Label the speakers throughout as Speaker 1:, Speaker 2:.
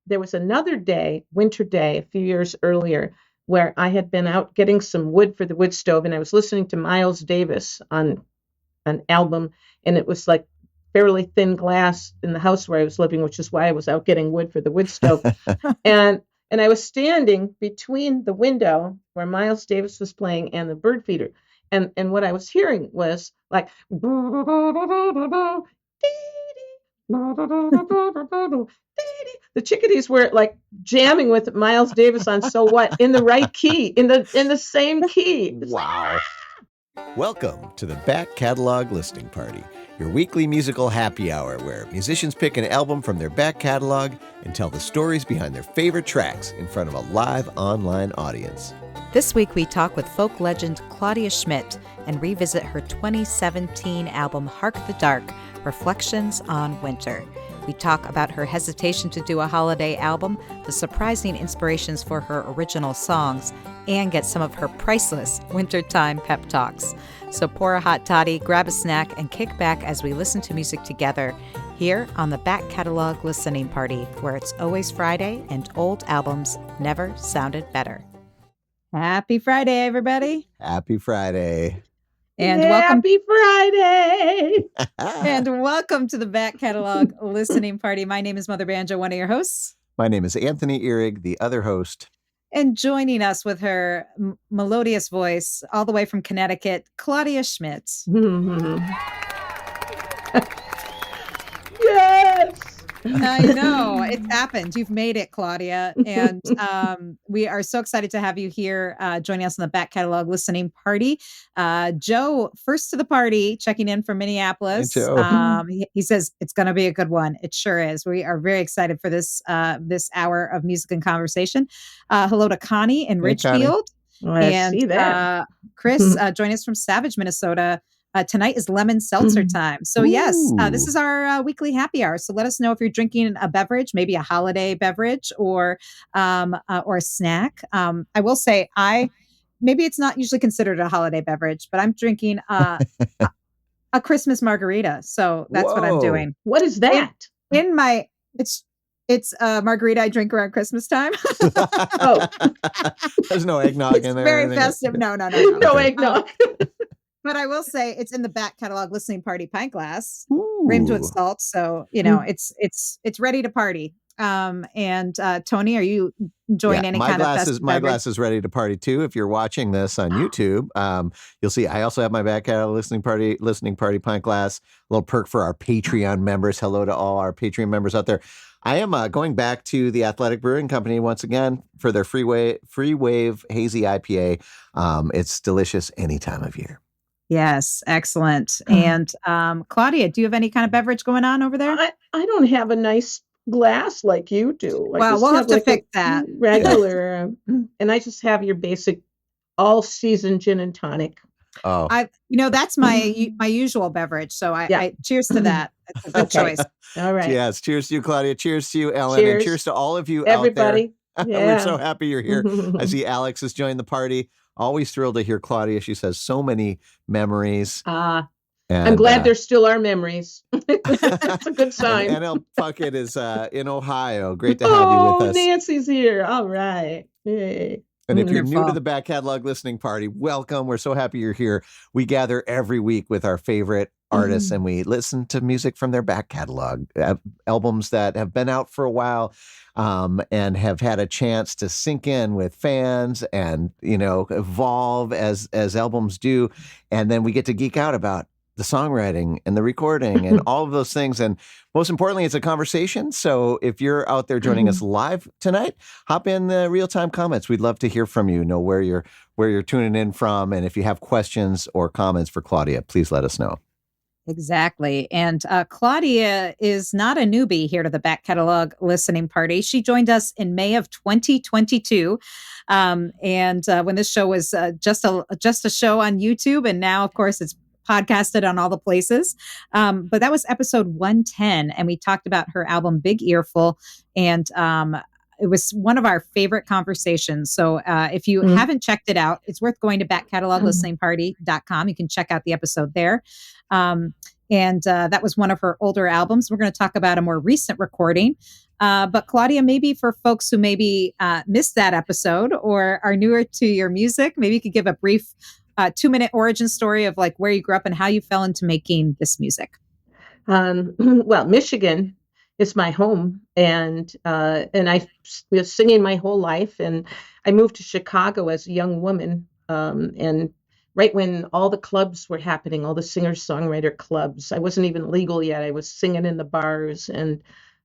Speaker 1: there was another day, winter day, a few years earlier, where I had been out getting some wood for the wood stove, and I was listening to Miles Davis on an album, and it was like fairly thin glass in the house where I was living, which is why I was out getting wood for the wood stove. And I was standing between the window where Miles Davis was playing and the bird feeder. And what I was hearing was like the chickadees were like jamming with Miles Davis on So What in the right key, in the same key.
Speaker 2: Wow. Welcome to the Back Catalog Listening Party, your weekly musical happy hour where musicians pick an album from their back catalog and tell the stories behind their favorite tracks in front of a live online audience.
Speaker 3: This week we talk with folk legend Claudia Schmidt and revisit her 2017 album Hark the Dark, Reflections on Winter. We talk about her hesitation to do a holiday album, the surprising inspirations for her original songs, and get some of her priceless wintertime pep talks. So pour a hot toddy, grab a snack, and kick back as we listen to music together here on the Back Catalog Listening Party, where it's always Friday and old albums never sounded better. Happy Friday, everybody.
Speaker 2: Happy Friday.
Speaker 3: And
Speaker 1: Happy Friday.
Speaker 3: And welcome to the Back Catalog Listening Party. My name is Mother Banjo, one of your hosts.
Speaker 2: My name is Anthony Ihrig, the other host.
Speaker 3: And joining us with her melodious voice all the way from Connecticut, Claudia Schmidt.
Speaker 1: Yes.
Speaker 3: I know. It's happened. You've made it, Claudia. And we are so excited to have you here joining us on the Back Catalog Listening Party. Joe, first to the party, checking in from Minneapolis.
Speaker 2: Hey, Joe.
Speaker 3: He says it's going to be a good one. It sure is. We are very excited for this hour of music and conversation. Hello to Connie in Ridgefield.
Speaker 1: I see that.
Speaker 3: Chris, joining us from Savage, Minnesota. Tonight is lemon seltzer time. So yes, this is our weekly happy hour. So let us know if you're drinking a beverage, maybe a holiday beverage or a snack. I will say maybe it's not usually considered a holiday beverage, but I'm drinking a Christmas margarita. So that's what I'm doing.
Speaker 1: What is that?
Speaker 3: It's a margarita I drink around Christmas time.
Speaker 1: Oh,
Speaker 2: there's no eggnog in there.
Speaker 3: Very festive. No.
Speaker 1: No eggnog.
Speaker 3: But I will say it's in the Back Catalog Listening Party pint glass, rimmed with salt. So, it's ready to party. And Tony, are you enjoying any kind of festive
Speaker 2: My
Speaker 3: beverage?
Speaker 2: glass is ready to party too. If you're watching this on YouTube, you'll see I also have my Back Catalog Listening Party pint glass. A little perk for our Patreon members. Hello to all our Patreon members out there. I am going back to the Athletic Brewing Company once again for their Free Wave Hazy IPA. It's delicious any time of year.
Speaker 3: Yes, excellent. And Claudia, do you have any kind of beverage going on over there?
Speaker 1: I don't have a nice glass like you do.
Speaker 3: Well, we'll have to fix that.
Speaker 1: Regular, and I just have your basic all-season gin and tonic.
Speaker 2: Oh,
Speaker 3: that's my usual beverage. So I cheers to that. It's a good choice.
Speaker 1: All right.
Speaker 2: Yes. Cheers to you, Claudia. Cheers to you, Ellen.
Speaker 1: Cheers.
Speaker 2: And cheers to all of you
Speaker 1: Everybody.
Speaker 2: out there.
Speaker 1: Yeah.
Speaker 2: We're so happy you're here. I see Alex has joined the party. Always thrilled to hear Claudia. She says so many memories.
Speaker 1: I'm glad there still are memories. That's a good sign.
Speaker 2: And NL Puckett is in Ohio. Great to have you with us.
Speaker 1: Nancy's here. All right. Yay.
Speaker 2: And if you're new to the Back Catalog Listening Party, welcome. We're so happy you're here. We gather every week with our favorite artists and we listen to music from their back catalog, albums that have been out for a while and have had a chance to sink in with fans and, evolve as albums do. And then we get to geek out about the songwriting and the recording and all of those things. And most importantly, it's a conversation. So if you're out there joining us live tonight, hop in the real-time comments. We'd love to hear from you, know where you're tuning in from. And if you have questions or comments for Claudia, please let us know.
Speaker 3: Exactly. And Claudia is not a newbie here to the Back Catalog Listening Party. She joined us in May of 2022. And when this show was just a show on YouTube. And now, of course, it's podcasted on all the places. But that was episode 110. And we talked about her album, Big Earful. And it was one of our favorite conversations. So if you haven't checked it out, it's worth going to backcatalog listeningparty.com. You can check out the episode there. And that was one of her older albums. We're going to talk about a more recent recording. But Claudia, maybe for folks who maybe missed that episode or are newer to your music, maybe you could give a brief 2-minute origin story of like where you grew up and how you fell into making this music.
Speaker 1: Well, Michigan is my home, and I was singing my whole life, and I moved to Chicago as a young woman, and right when all the clubs were happening, all the singer-songwriter clubs, I wasn't even legal yet. I was singing in the bars, and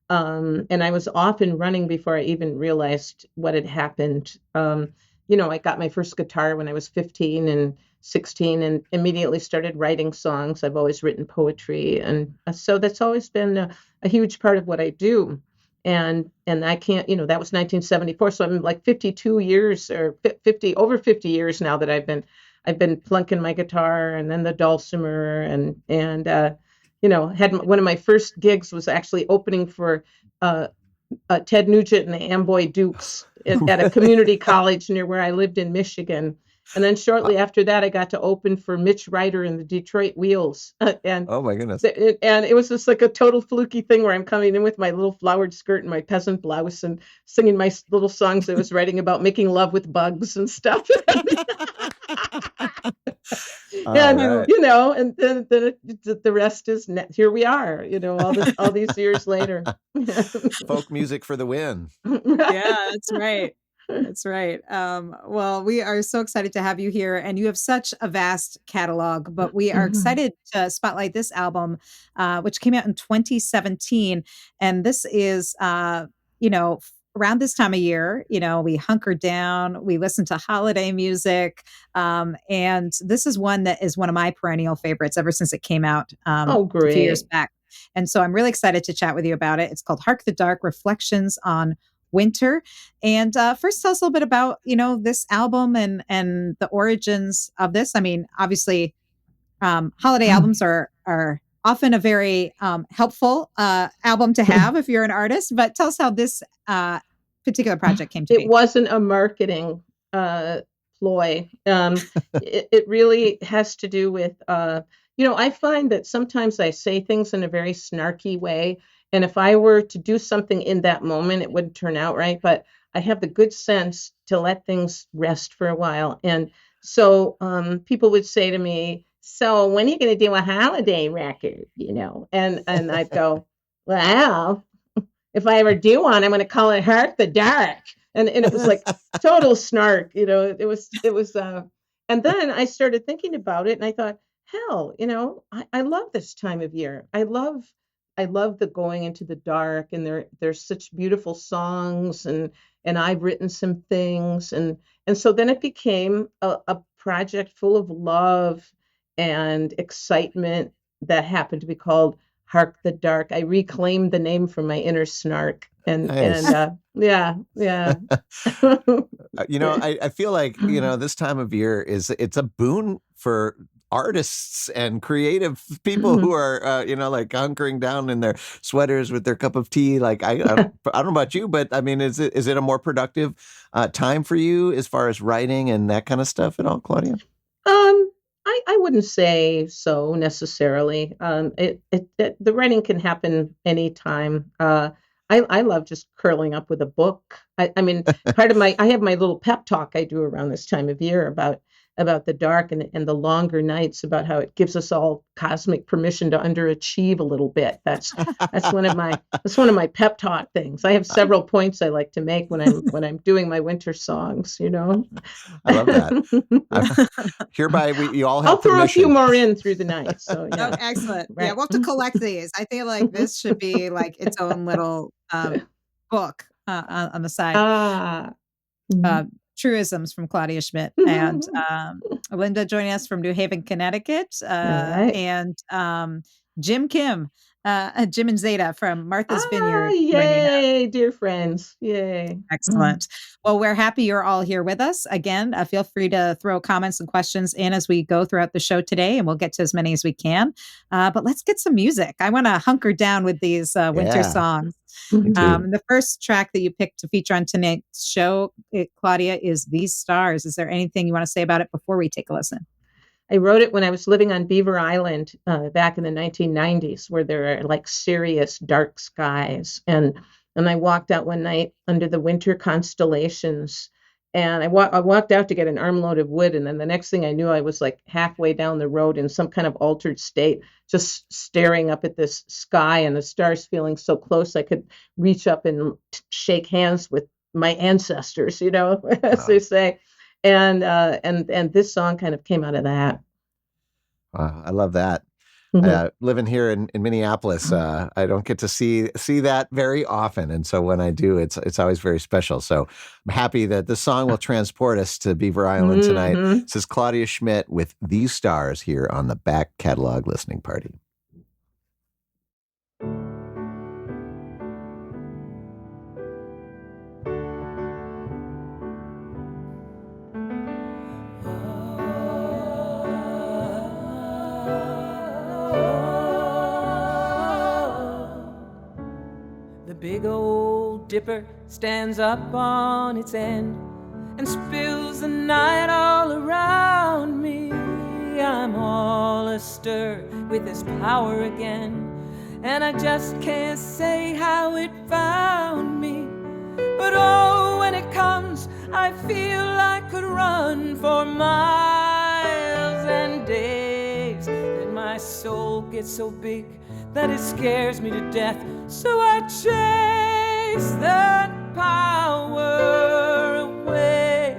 Speaker 1: I was off and running before I even realized what had happened. I got my first guitar when I was 15 and 16 and immediately started writing songs. I've always written poetry. And so that's always been a huge part of what I do. And I can't, that was 1974. So I'm like 52 years or over 50 years now that I've been plunking my guitar and then the dulcimer had one of my first gigs was actually opening for Ted Nugent and the Amboy Dukes at a community college near where I lived in Michigan. And then shortly after that, I got to open for Mitch Ryder and the Detroit Wheels. And
Speaker 2: Oh my goodness.
Speaker 1: it was just like a total fluky thing where I'm coming in with my little flowered skirt and my peasant blouse and singing my little songs I was writing about making love with bugs and stuff. And
Speaker 2: right.
Speaker 1: and then the rest is here we are, all these years later.
Speaker 2: Folk music for the win.
Speaker 3: Yeah, that's right. That's right. Well, we are so excited to have you here, and you have such a vast catalog. But we are excited to spotlight this album, which came out in 2017, and this is, around this time of year. We hunker down, we listen to holiday music, and this is one that is one of my perennial favorites ever since it came out
Speaker 1: Oh,
Speaker 3: a few years
Speaker 1: great.
Speaker 3: back. And so I'm really excited to chat with you about it. It's called Hark the Dark: Reflections on Winter. And first, tell us a little bit about this album and the origins of this. I mean, obviously, holiday albums are often a very helpful album to have if you're an artist. But tell us how this particular project came to
Speaker 1: It
Speaker 3: be.
Speaker 1: wasn't a marketing ploy. It really has to do with, I find that sometimes I say things in a very snarky way. And if I were to do something in that moment, it wouldn't turn out right. But I have the good sense to let things rest for a while. And so people would say to me, so when are you going to do a holiday record? And I'd go, well, if I ever do one, I'm going to call it Hark the Dark. And it was like total snark, and then I started thinking about it and I thought, hell, I love this time of year. I love the going into the dark, and there's such beautiful songs, and I've written some things, and so then it became a project full of love and excitement that happened to be called Hark the Dark. I reclaimed the name from my inner snark, and
Speaker 2: Nice.
Speaker 1: yeah, yeah.
Speaker 2: I feel like, this time of year it's a boon for artists and creative people who are, like hunkering down in their sweaters with their cup of tea. Like, I don't know about you, but I mean, is it a more productive time for you as far as writing and that kind of stuff at all, Claudia?
Speaker 1: I wouldn't say so necessarily. The writing can happen anytime. I love just curling up with a book. I mean, I have my little pep talk I do around this time of year about the dark and the longer nights, about how it gives us all cosmic permission to underachieve a little bit. That's one of my pep talk things. I have several points I like to make when I'm doing my winter songs.
Speaker 2: I love that. Hereby, you all have
Speaker 1: I'll throw
Speaker 2: permission.
Speaker 1: a few more in through the night. So yeah.
Speaker 3: Oh, excellent.
Speaker 1: Right.
Speaker 3: Yeah, we'll have to collect these. I feel like this should be like its own little book on the side.
Speaker 1: Mhm.
Speaker 3: Truisms from Claudia Schmidt and Linda joining us from New Haven, Connecticut,
Speaker 1: All right.
Speaker 3: and Jim Kim, Jim and Zeta from Martha's Vineyard joining us.
Speaker 1: Yay, dear friends. Yay.
Speaker 3: Excellent. Well, we're happy you're all here with us. Again, feel free to throw comments and questions in as we go throughout the show today, and we'll get to as many as we can. But let's get some music. I want to hunker down with these winter
Speaker 2: Yeah.
Speaker 3: songs.
Speaker 2: Me too.
Speaker 3: The first track that you picked to feature on tonight's show, Claudia, is These Stars. Is there anything you want to say about it before we take a listen?
Speaker 1: I wrote it when I was living on Beaver Island back in the 1990s, where there are like serious dark skies. And I walked out one night under the winter constellations, and I walked out to get an armload of wood, and then the next thing I knew, I was like halfway down the road in some kind of altered state, just staring up at this sky and the stars, feeling so close I could reach up and shake hands with my ancestors, as they say. And this song kind of came out of that.
Speaker 2: I love that. Living here in Minneapolis, I don't get to see that very often, and so when I do, it's always very special. So I'm happy that the song will transport us to Beaver Island tonight. This is Claudia Schmidt with These Stars here on the Back Catalog Listening Party.
Speaker 4: Big old dipper stands up on its end and spills the night all around me. I'm all astir with this power again, and I just can't say how it found me. But oh, when it comes, I feel I could run for miles and days, and my soul gets so big that it scares me to death. So I chase that power away.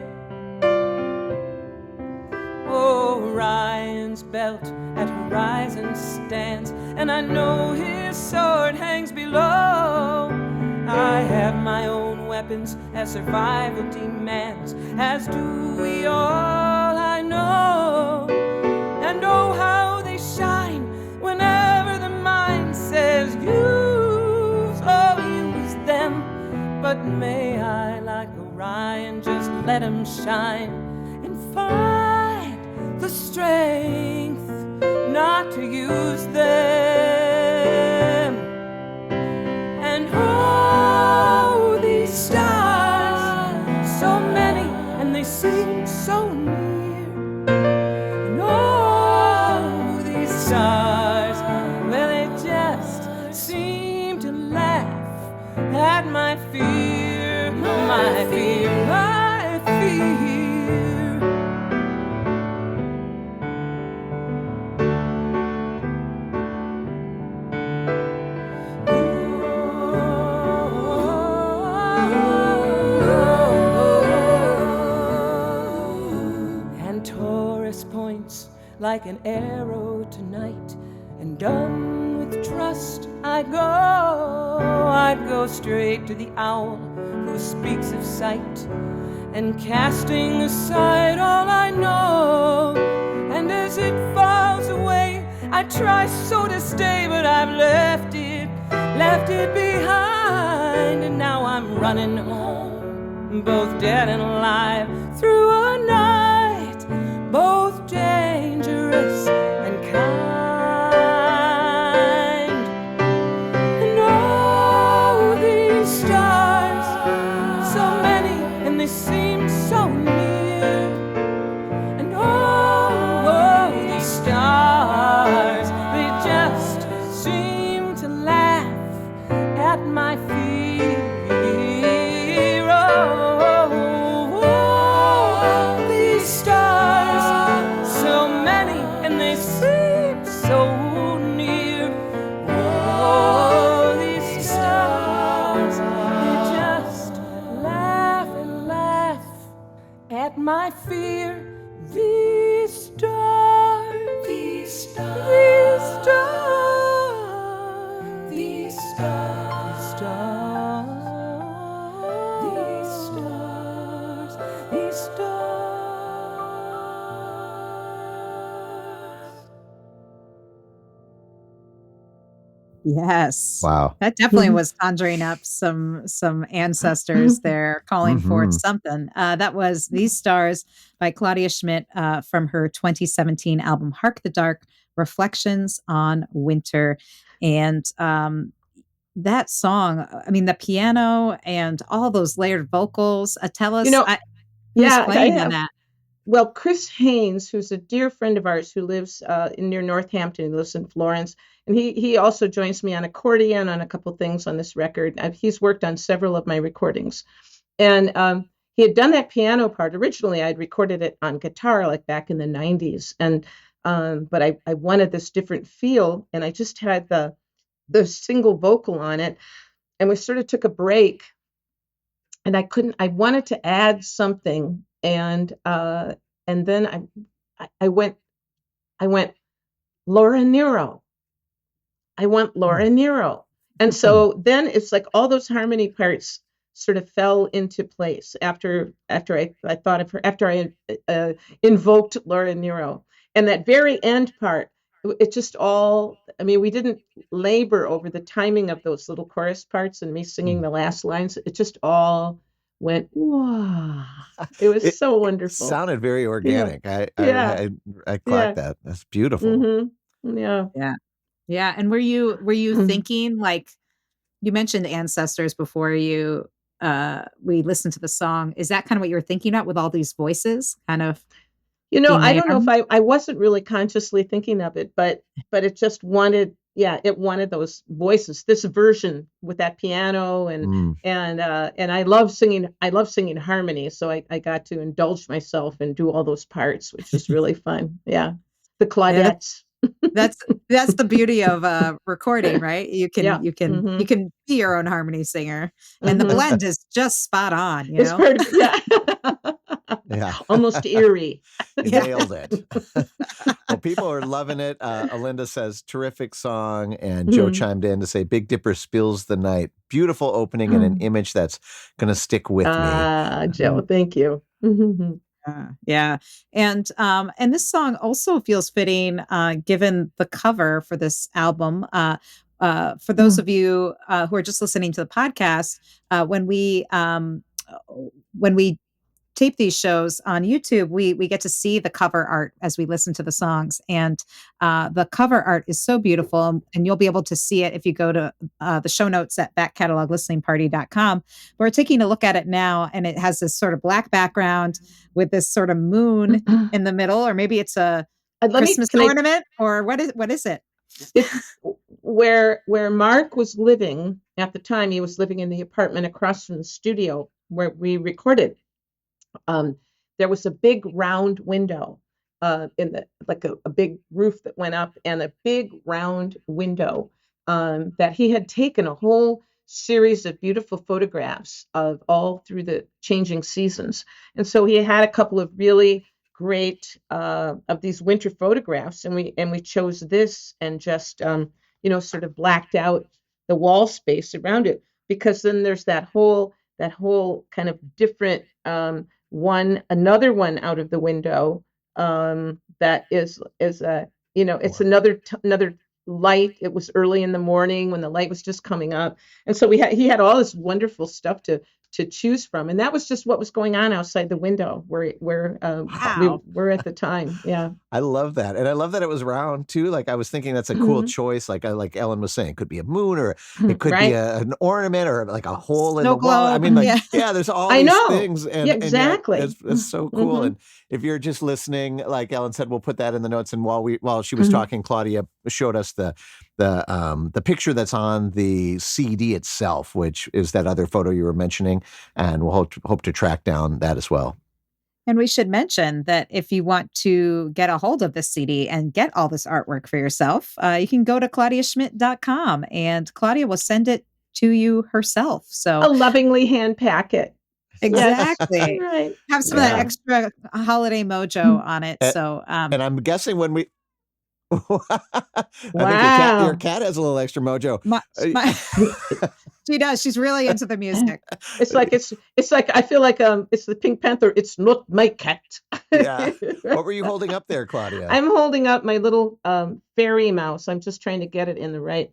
Speaker 4: Orion's belt at horizon stands, and I know his sword hangs below. I have my own weapons as survival demands, as do we all, I know. And oh, how they shine whenever the mind says use them. But may I, like Orion, just let them shine and find the strength not to use them. And oh, these stars, so many, and they seem so near. And oh, these stars, well, they just seem to laugh at my fear, my fear, my fear. And Taurus points like an arrow tonight, and done with trust I'd go straight to the owl who speaks of sight, and casting aside all I know. And as it falls away, I try so to stay, but I've left it behind. And now I'm running home, both dead and alive, through a night both dangerous and kind. And oh, these stars, so many, and they seem so near. And oh, these stars, they just seem to laugh at my fear. Oh, these stars, so many, and they seem so near. Oh, these stars, they just laugh and laugh at my fear. These stars, these stars, these stars, these stars, these stars, these stars.
Speaker 3: Yes.
Speaker 2: Wow.
Speaker 3: That definitely was conjuring up some ancestors there, calling forth something. That was These Stars by Claudia Schmidt from her 2017 album Hark the Dark, Reflections on Winter. And that song, I mean, the piano and all those layered vocals. Tell us,
Speaker 1: You know,
Speaker 3: who's
Speaker 1: yeah, I
Speaker 3: playing in
Speaker 1: have.
Speaker 3: that?
Speaker 1: Well, Chris Haynes, who's a dear friend of ours who lives near Northampton, he lives in Florence, and he also joins me on accordion on a couple things on this record. He's worked on several of my recordings, and he had done that piano part. Originally, I'd recorded it on guitar, like back in the '90s, and but I wanted this different feel, and I just had the single vocal on it, and we sort of took a break, and I wanted to add something, and then I went Laura Nero. I want Laura Nero. And so then it's like all those harmony parts sort of fell into place after I thought of her, after I invoked Laura Nero. And that very end part, it just all, I mean, we didn't labor over the timing of those little chorus parts and me singing the last lines. It just all went, wow. It was so wonderful.
Speaker 2: Sounded very organic.
Speaker 1: Yeah.
Speaker 2: I clocked that. That's beautiful.
Speaker 1: Mm-hmm. Yeah.
Speaker 3: Yeah. Yeah. And were you thinking, like, you mentioned ancestors before we listened to the song. Is that kind of what you were thinking about with all these voices kind of being
Speaker 1: I
Speaker 3: layered
Speaker 1: don't know if
Speaker 3: on?
Speaker 1: I wasn't really consciously thinking of it, but it just wanted, it wanted those voices, this version with that piano and I love singing. I love singing harmony, so I got to indulge myself and do all those parts, which was really fun. Yeah, the
Speaker 3: Yeah,
Speaker 1: Claudettes.
Speaker 3: that's the beauty of recording, right? You can
Speaker 1: Yeah.
Speaker 3: you can
Speaker 1: Mm-hmm.
Speaker 3: you can be your own harmony singer, and the
Speaker 1: Mm-hmm.
Speaker 3: blend is just spot on,
Speaker 1: It's perfect. Yeah.
Speaker 2: Yeah.
Speaker 1: Almost eerie.
Speaker 2: Nailed it. Well, people are loving it. Alinda says, terrific song. And Joe chimed in to say, Big Dipper spills the night. Beautiful opening and an image that's going to stick with me.
Speaker 1: Joe, thank you. Mm-hmm.
Speaker 3: Yeah. And this song also feels fitting given the cover for this album. For those of you who are just listening to the podcast, when we tape these shows on YouTube, we get to see the cover art as we listen to the songs. And the cover art is so beautiful. And you'll be able to see it if you go to the show notes at backcataloglisteningparty.com. We're taking a look at it now, and it has this sort of black background with this sort of moon in the middle, or maybe it's a Christmas ornament, or what is it?
Speaker 1: It's where Mark was living at the time. He was living in the apartment across from the studio where we recorded. There was a big round window in the like a big roof that went up, and a big round window that he had taken a whole series of beautiful photographs of all through the changing seasons. And so he had a couple of really great of these winter photographs, and we chose this and just sort of blacked out the wall space around it, because then there's that whole kind of different another one out of the window that is a it's another light. It was early in the morning when the light was just coming up, and so he had all this wonderful stuff to choose from, and that was just what was going on outside the window where we were at the time. Yeah,
Speaker 2: I love that, and I love that it was round too. Like, I was thinking that's a cool choice. Like Ellen was saying, it could be a moon, or it could be an ornament, or like a hole in the wall. I mean, like, there's all these things, and
Speaker 1: exactly.
Speaker 2: And it's so cool. And if you're just listening, like Ellen said, we'll put that in the notes. And while she was talking, Claudia showed us the picture that's on the CD itself, which is that other photo you were mentioning, and we'll hope to track down that as well.
Speaker 3: And we should mention that if you want to get a hold of this CD and get all this artwork for yourself, you can go to claudiaschmidt.com, and Claudia will send it to you herself. So
Speaker 1: a lovingly hand pack it.
Speaker 3: Exactly.
Speaker 1: Yes. Right.
Speaker 3: Have some of that extra holiday mojo on it. So,
Speaker 2: and I'm guessing when we,
Speaker 1: wow.
Speaker 2: I think your cat has a little extra mojo.
Speaker 3: She does. She's really into the music.
Speaker 1: It's like I feel like it's the Pink Panther. It's not my cat.
Speaker 2: Yeah. What were you holding up there, Claudia?
Speaker 1: I'm holding up my little fairy mouse. I'm just trying to get it in the right.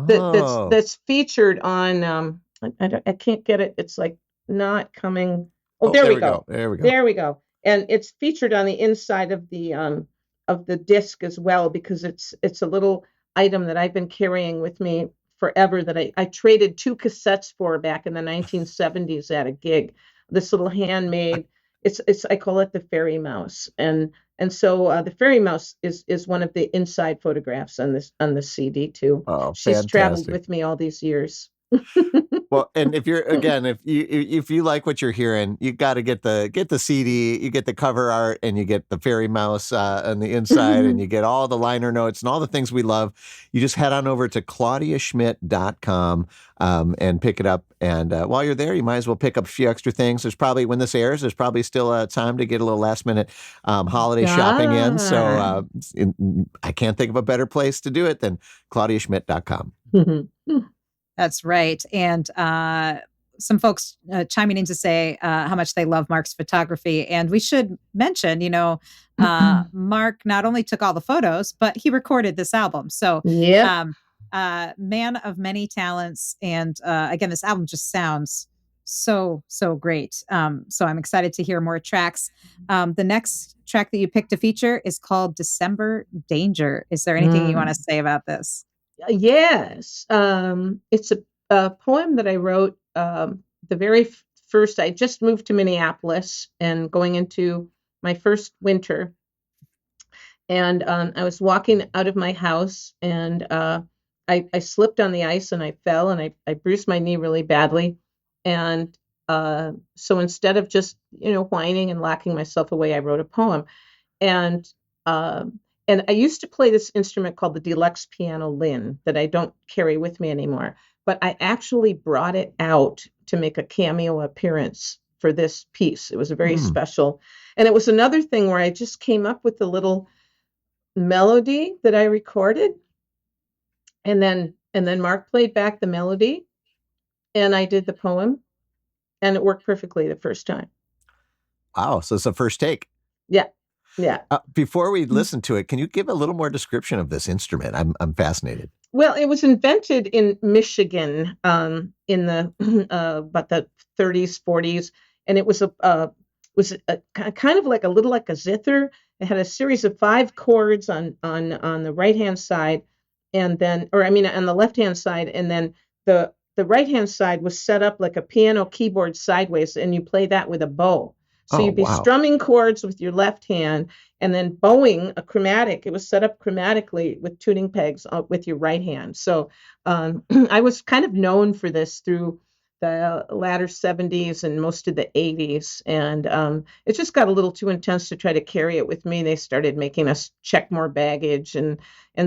Speaker 1: That's featured on. I can't get it. It's like not coming. Oh, there we go. There we go. And it's featured on the inside of the disc as well, because it's a little item that I've been carrying with me forever, that I traded 2 cassettes for back in the 1970s at a gig. This little handmade, it's I call it the fairy mouse, and so the fairy mouse is one of the inside photographs on the CD too.
Speaker 2: Oh,
Speaker 1: She's traveled
Speaker 2: fantastic.
Speaker 1: with me all these years.
Speaker 2: Well, and if you're again, if you like what you're hearing, you got to get the CD, you get the cover art, and you get the fairy mouse on the inside, and you get all the liner notes and all the things we love. You just head on over to claudiaschmidt.com and pick it up. And while you're there, you might as well pick up a few extra things. There's probably, when this airs, there's probably still time to get a little last minute holiday shopping in. So I can't think of a better place to do it than claudiaschmidt.com.
Speaker 3: That's right. And some folks chiming in to say how much they love Mark's photography. And we should mention, Mark not only took all the photos, but he recorded this album. So,
Speaker 1: Yeah.
Speaker 3: man of many talents. And again, this album just sounds so great. So I'm excited to hear more tracks. The next track that you picked to feature is called December Danger. Is there anything you want to say about this?
Speaker 1: Yes. It's a poem that I wrote the very first. I just moved to Minneapolis and going into my first winter. And I was walking out of my house, and I slipped on the ice and I fell, and I bruised my knee really badly. And so instead of just, whining and locking myself away, I wrote a poem. And I used to play this instrument called the deluxe piano Lynn that I don't carry with me anymore. But I actually brought it out to make a cameo appearance for this piece. It was a very special. And it was another thing where I just came up with a little melody that I recorded. And then Mark played back the melody, and I did the poem, and it worked perfectly the first time.
Speaker 2: Wow. So it's a first take.
Speaker 1: Yeah. Yeah.
Speaker 2: Before we listen to it, can you give a little more description of this instrument? I'm fascinated.
Speaker 1: Well, it was invented in Michigan in the about the 30s, 40s, and it was a kind of like a zither. It had a series of 5 chords on the right hand side, and then, on the left hand side, and then the right hand side was set up like a piano keyboard sideways, and you play that with a bow. So you'd be strumming chords with your left hand and then bowing a chromatic. It was set up chromatically with tuning pegs with your right hand. So I was kind of known for this through the latter 70s and most of the 80s. And it just got a little too intense to try to carry it with me. They started making us check more baggage, and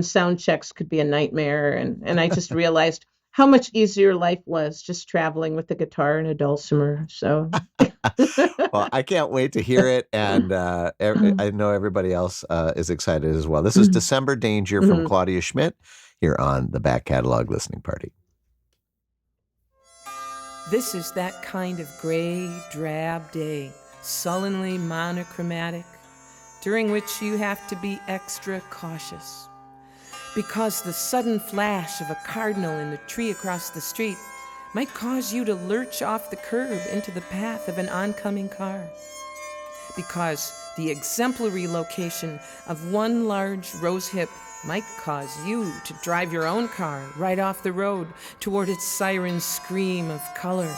Speaker 1: sound checks could be a nightmare. And I just realized how much easier life was just traveling with the guitar and a dulcimer. So,
Speaker 2: well, I can't wait to hear it, and I know everybody else is excited as well. This is December Danger from Claudia Schmidt here on the Back Catalog Listening Party.
Speaker 4: This is that kind of gray, drab day, sullenly monochromatic, during which you have to be extra cautious. Because the sudden flash of a cardinal in the tree across the street might cause you to lurch off the curb into the path of an oncoming car. Because the exemplary location of one large rose hip might cause you to drive your own car right off the road toward its siren scream of color.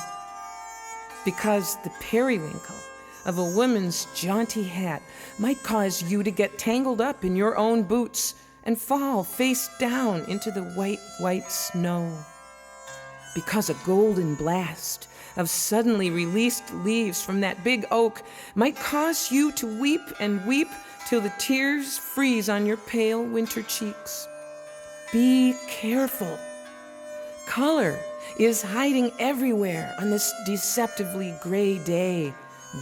Speaker 4: Because the periwinkle of a woman's jaunty hat might cause you to get tangled up in your own boots and fall face down into the white snow. Because a golden blast of suddenly released leaves from that big oak might cause you to weep and weep till the tears freeze on your pale winter cheeks. Be careful. Color is hiding everywhere on this deceptively gray day,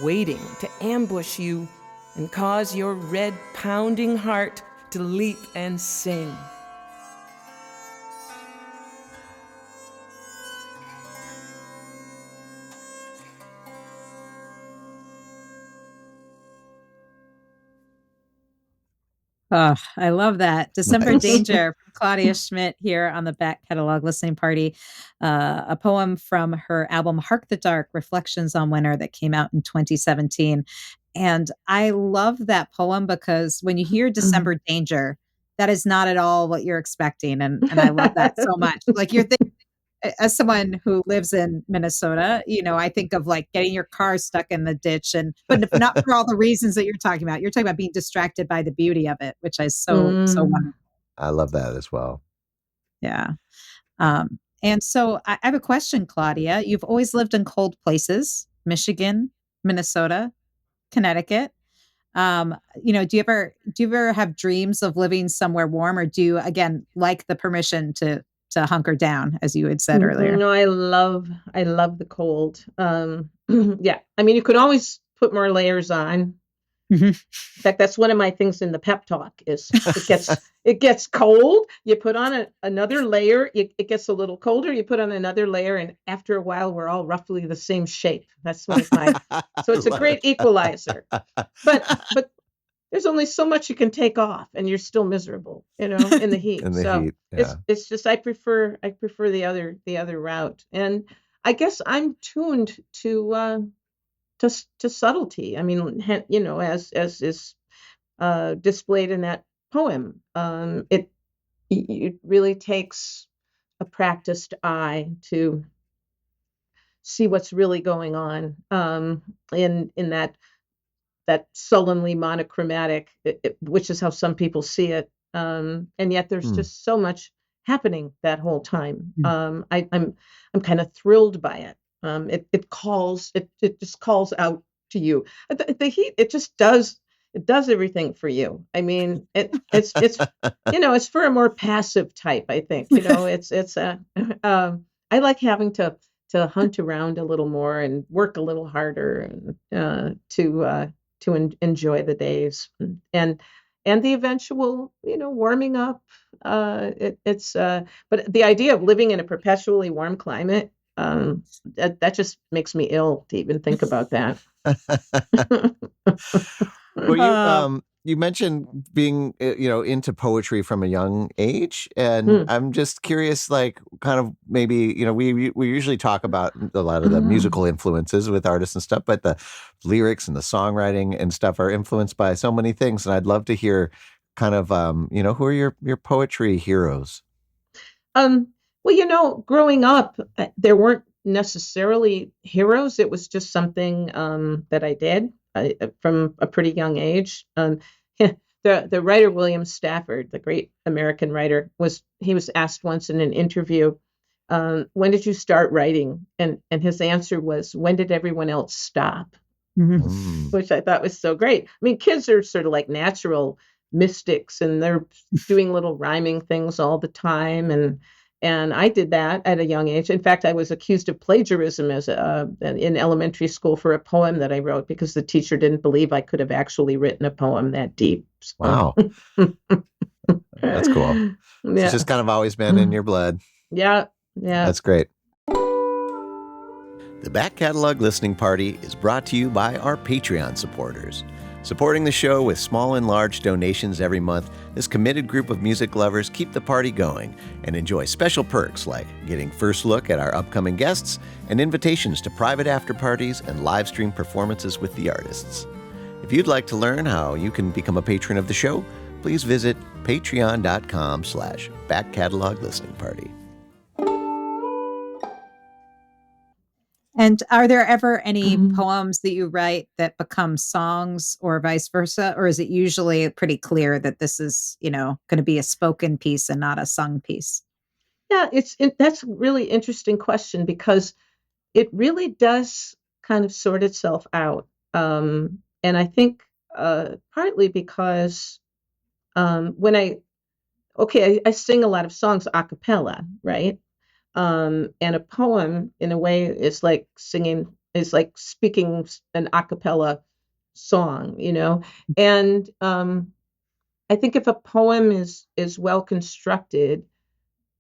Speaker 4: waiting to ambush you and cause your red pounding heart to leap and sing.
Speaker 3: Oh, I love that. December Danger from Claudia Schmidt here on the Back Catalog Listening Party. A poem from her album Hark the Dark, Reflections on Winter, that came out in 2017. And I love that poem because when you hear December Danger, that is not at all what you're expecting. And I love that so much. Like you're thinking as someone who lives in Minnesota, I think of like getting your car stuck in the ditch but not for all the reasons that you're talking about. You're talking about being distracted by the beauty of it, which is so
Speaker 1: Mm.
Speaker 3: wonderful.
Speaker 2: I love that as well.
Speaker 3: Yeah. And so I have a question, Claudia. You've always lived in cold places, Michigan, Minnesota, Connecticut. Do you ever have dreams of living somewhere warm, or do you again like the permission to hunker down, as you had said earlier?
Speaker 1: No, I love the cold. Yeah. I mean, you could always put more layers on.
Speaker 3: Mhm.
Speaker 1: In fact, that's one of my things in the pep talk is it gets cold. You put on another layer. It gets a little colder. You put on another layer, and after a while, we're all roughly the same shape. That's one of my. So it's a great equalizer. But there's only so much you can take off, and you're still miserable, in the heat.
Speaker 2: In the
Speaker 1: So
Speaker 2: heat. Yeah.
Speaker 1: it's just I prefer the other route, and I guess I'm tuned to subtlety. I mean, as is displayed in that poem. It really takes a practiced eye to see what's really going on in that sullenly monochromatic, which is how some people see it. And yet there's just so much happening that whole time. I'm kind of thrilled by it. It just calls out to you. The heat, it does everything for you. I mean, it's for a more passive type, I think. I like having to hunt around a little more and work a little harder and to enjoy the days and the eventual warming up. But the idea of living in a perpetually warm climate, that just makes me ill to even think about that.
Speaker 2: Well, you mentioned being into poetry from a young age, and I'm just curious, like, kind of maybe we usually talk about a lot of the musical influences with artists and stuff, but the lyrics and the songwriting and stuff are influenced by so many things, and I'd love to hear kind of who are your poetry heroes?
Speaker 1: Well, growing up, there weren't necessarily heroes. It was just something that I did from a pretty young age. The writer William Stafford, the great American writer, he was asked once in an interview, when did you start writing? And his answer was, when did everyone else stop? Which I thought was so great. I mean, kids are sort of like natural mystics, and they're doing little rhyming things all the time, and I did that at a young age. In fact, I was accused of plagiarism in elementary school for a poem that I wrote because the teacher didn't believe I could have actually written a poem that deep. So.
Speaker 2: Wow. That's cool.
Speaker 1: Yeah.
Speaker 2: It's just kind of always been in your blood.
Speaker 1: Yeah.
Speaker 2: That's great. The Back Catalog Listening Party is brought to you by our Patreon supporters. Supporting the show with small and large donations every month, this committed group of music lovers keep the party going and enjoy special perks like getting first look at our upcoming guests and invitations to private after parties and live stream performances with the artists. If you'd like to learn how you can become a patron of the show, please visit patreon.com/backcatalog-listening-party.
Speaker 3: And are there ever any poems that you write that become songs or vice versa? Or is it usually pretty clear that this is, going to be a spoken piece and not a sung piece?
Speaker 1: Yeah, that's a really interesting question because it really does kind of sort itself out. And I think partly because when I sing a lot of songs a cappella, right? And a poem, in a way, is like speaking an a cappella song, And I think if a poem is well constructed,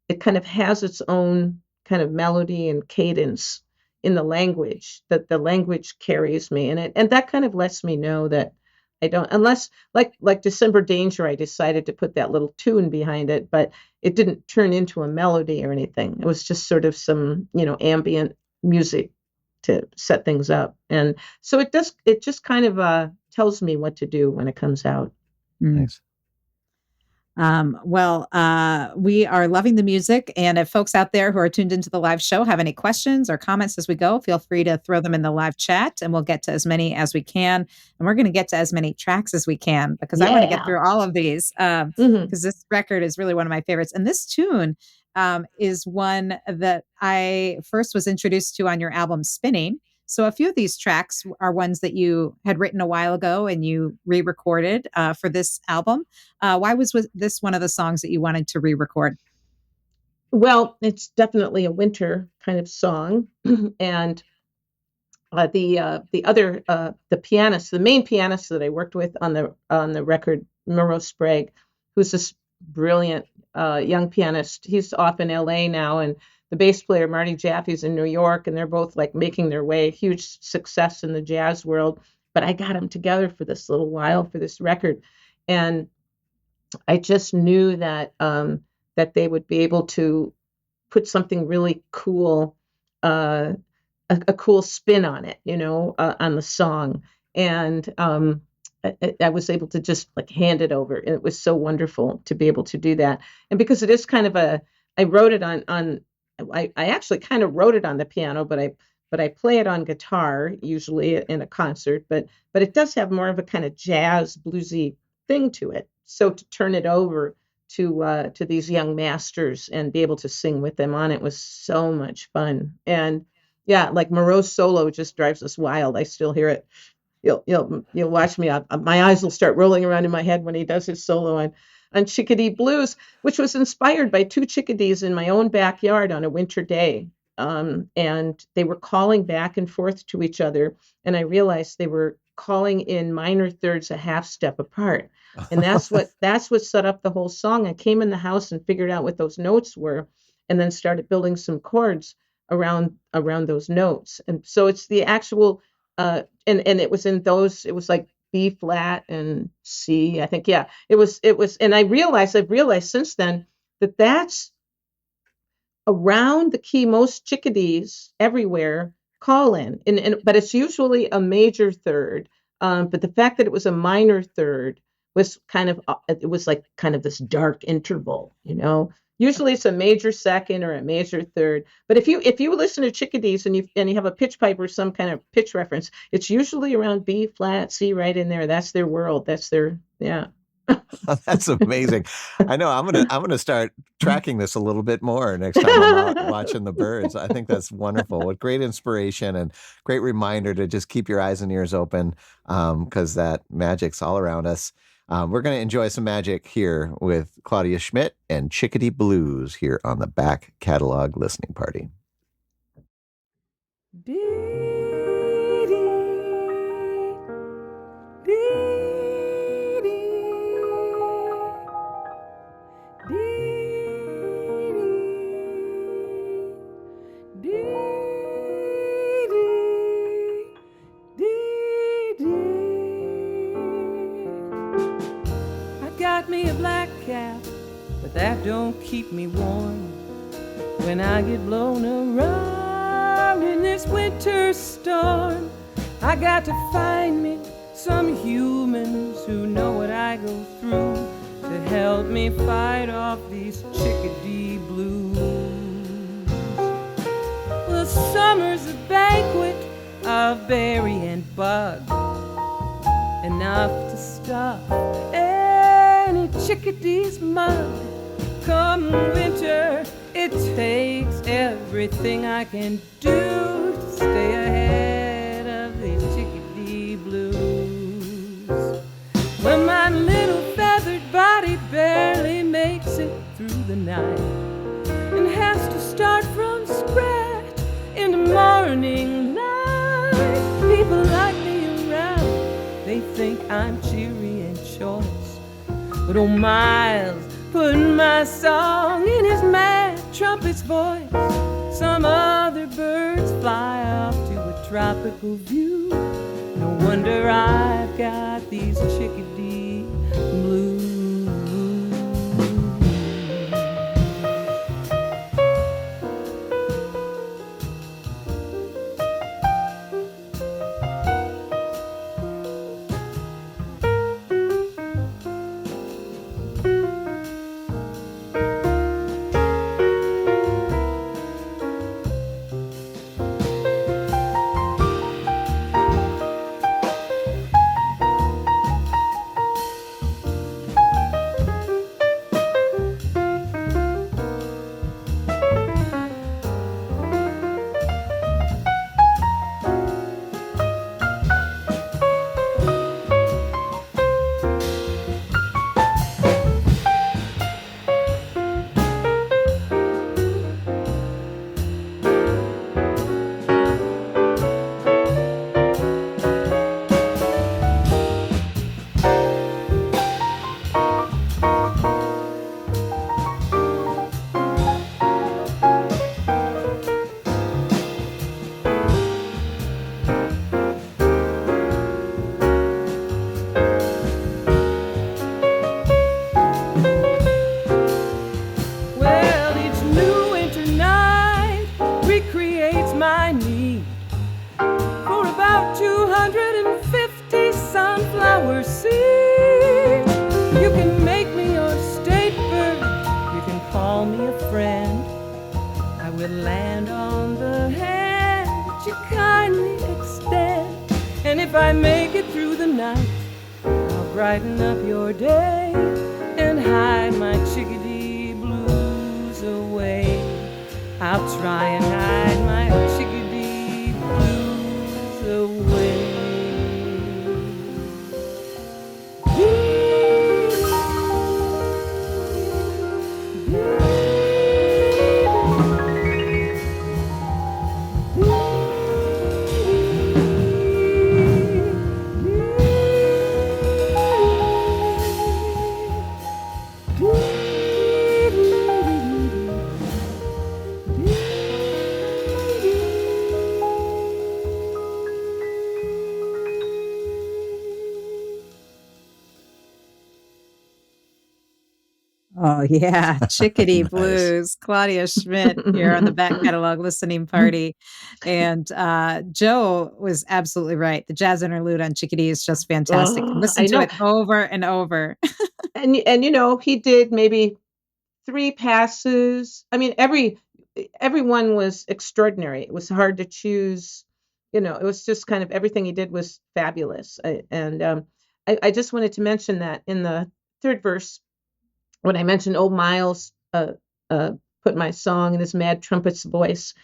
Speaker 1: it kind of has its own kind of melody and cadence in the language, that the language carries me in it. And that kind of lets me know that I don't, unless like December Danger, I decided to put that little tune behind it, but it didn't turn into a melody or anything. It was just sort of some, ambient music to set things up. And so it just kind of tells me what to do when it comes out.
Speaker 2: Nice.
Speaker 3: We are loving the music. And if folks out there who are tuned into the live show have any questions or comments as we go, feel free to throw them in the live chat and we'll get to as many as we can. And we're going to get to as many tracks as we can because I want to get through all of these because this record is really one of my favorites. And this tune is one that I first was introduced to on your album Spinning. So a few of these tracks are ones that you had written a while ago and you re-recorded for this album. Why was this one of the songs that you wanted to re-record?
Speaker 1: Well, it's definitely a winter kind of song, and the pianist, the main pianist that I worked with on the record, Murrow Sprague, who's this brilliant young pianist. He's off in L.A. now, and the bass player Marty Jaffe's in New York, and they're both like making their way, huge success in the jazz world. But I got them together for this little while for this record, and I just knew that that they would be able to put something really cool, a cool spin on it, on the song, and I was able to just like hand it over. It was so wonderful to be able to do that, and because it is kind of I wrote it on. I actually kind of wrote it on the piano, but I play it on guitar usually in a concert, but it does have more of a kind of jazz bluesy thing to it. So to turn it over to these young masters and be able to sing with them on it was so much fun. And yeah, like Moreau's solo just drives us wild. I still hear it. You'll watch me. My eyes will start rolling around in my head when he does his solo on Chickadee Blues, which was inspired by two chickadees in my own backyard on a winter day. And they were calling back and forth to each other. And I realized they were calling in minor thirds a half step apart. And that's what set up the whole song. I came in the house and figured out what those notes were and then started building some chords around those notes. And so it's the actual and it was in those, it was like B flat and C, I think. Yeah, it was, and I've realized since then that that's around the key most chickadees everywhere call in, but it's usually a major third. But the fact that it was a minor third was it was like kind of this dark interval. Usually it's a major second or a major third. But if you listen to chickadees and you have a pitch pipe or some kind of pitch reference, it's usually around B flat, C right in there. That's their world. That's their yeah.
Speaker 2: That's amazing. I know I'm gonna start tracking this a little bit more next time I'm out watching the birds. I think that's wonderful. What great inspiration and great reminder to just keep your eyes and ears open because that magic's all around us. We're going to enjoy some magic here with Claudia Schmidt and Chickadee Blues here on the Back Catalog Listening Party.
Speaker 4: Got me a black cap, but that don't keep me warm when I get blown around in this winter storm. I got to find me some humans who know what I go through to help me fight off these Chickadee blues. Well, summer's a banquet of berry and bug, enough to stuff any chickadee's mug. Come winter, it takes everything I can do to stay ahead of these Chickadee blues. When my little feathered body barely makes it through the night and has to start from scratch in the morning light, people like me around, they think I'm cheery and choice. But oh, Miles, putting my song in his mad trumpet's voice. Some other birds fly off to a tropical view. No wonder I've got these Chickadee blues. if I make it through the night, I'll brighten up your day and hide my Chickadee blues away. I'll try and hide my Chickadee blues away.
Speaker 3: Oh, yeah. Chickadee
Speaker 2: Nice.
Speaker 3: Blues, Claudia Schmidt here on the back catalog listening party. And Joe was absolutely right. The jazz interlude on Chickadee is just fantastic. Listen
Speaker 1: I
Speaker 3: to
Speaker 1: know.
Speaker 3: it over and over.
Speaker 1: And he did maybe 3 passes. I mean, everyone was extraordinary. It was hard to choose. It was just kind of everything he did was fabulous. I just wanted to mention that in the third verse, when I mentioned old Miles put my song in his mad trumpet's voice,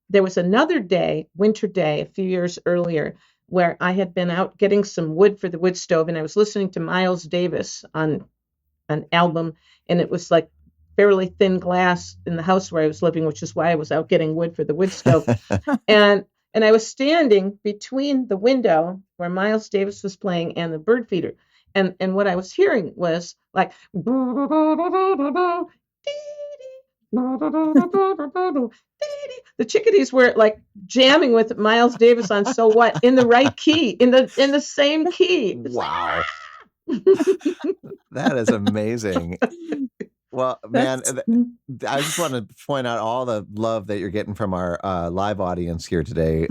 Speaker 1: there was another day, winter day, a few years earlier, where I had been out getting some wood for the wood stove, and I was listening to Miles Davis on an album, and it was like fairly thin glass in the house where I was living, which is why I was out getting wood for the wood stove. and I was standing between the window where Miles Davis was playing and the bird feeder. And what I was hearing was like the Chickadees were like jamming with Miles Davis on So What in the right key, in the same key.
Speaker 2: Wow. That is amazing. Well, man, I just want to point out all the love that you're getting from our live audience here today.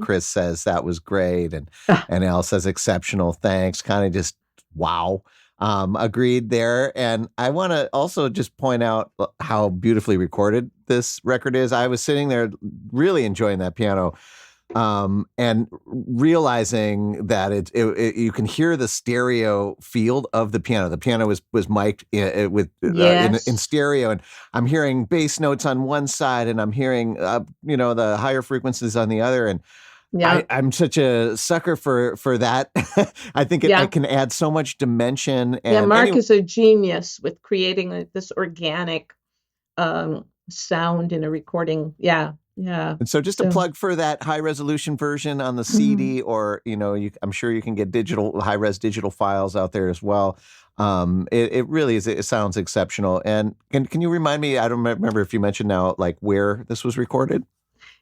Speaker 2: Chris says that was great, and Al says exceptional. Thanks. Kind of just wow. Agreed there. And I want to also just point out how beautifully recorded this record is. I was sitting there really enjoying that piano. And realizing that you can hear the stereo field of the piano. The piano was mic'd in stereo, and I'm hearing bass notes on one side, and I'm hearing the higher frequencies on the other. And I'm such a sucker for that. I think it can add so much dimension. And
Speaker 1: Mark is a genius with creating this organic sound in a recording. Yeah.
Speaker 2: And so just a plug for that high resolution version on the CD, or, I'm sure you can get high res digital files out there as well. It really is. It sounds exceptional. And can you remind me, I don't remember if you mentioned now, like where this was recorded?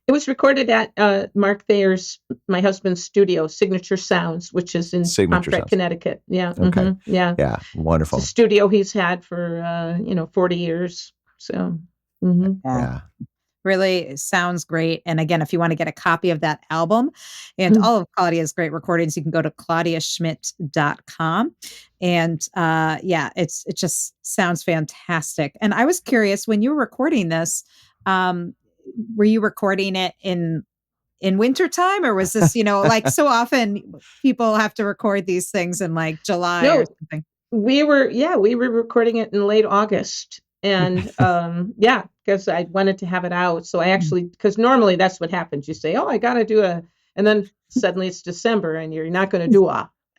Speaker 1: It was recorded at Mark Thayer's, my husband's studio, Signature Sounds, which is in Pomfret, Connecticut. Yeah.
Speaker 2: Okay.
Speaker 1: Yeah.
Speaker 2: Yeah. Wonderful.
Speaker 1: It's a studio he's had for, 40 years. So,
Speaker 2: yeah.
Speaker 3: Really sounds great. And again, if you want to get a copy of that album and all of Claudia's great recordings, you can go to claudiaschmidt.com. And it just sounds fantastic. And I was curious, when you were recording this, were you recording it in wintertime, or was this, like so often people have to record these things in like July or something?
Speaker 1: We were recording it in late August. And because I wanted to have it out. So I actually, because normally that's what happens. You say, I got to do and then suddenly it's December and you're not going to do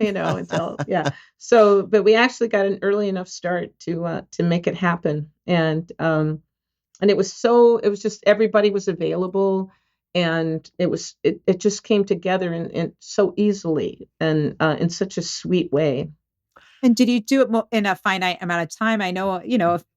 Speaker 1: until, So, but we actually got an early enough start to make it happen. And it was just, everybody was available, and it just came together and so easily and in such a sweet way.
Speaker 3: And did you do it in a finite amount of time? I know,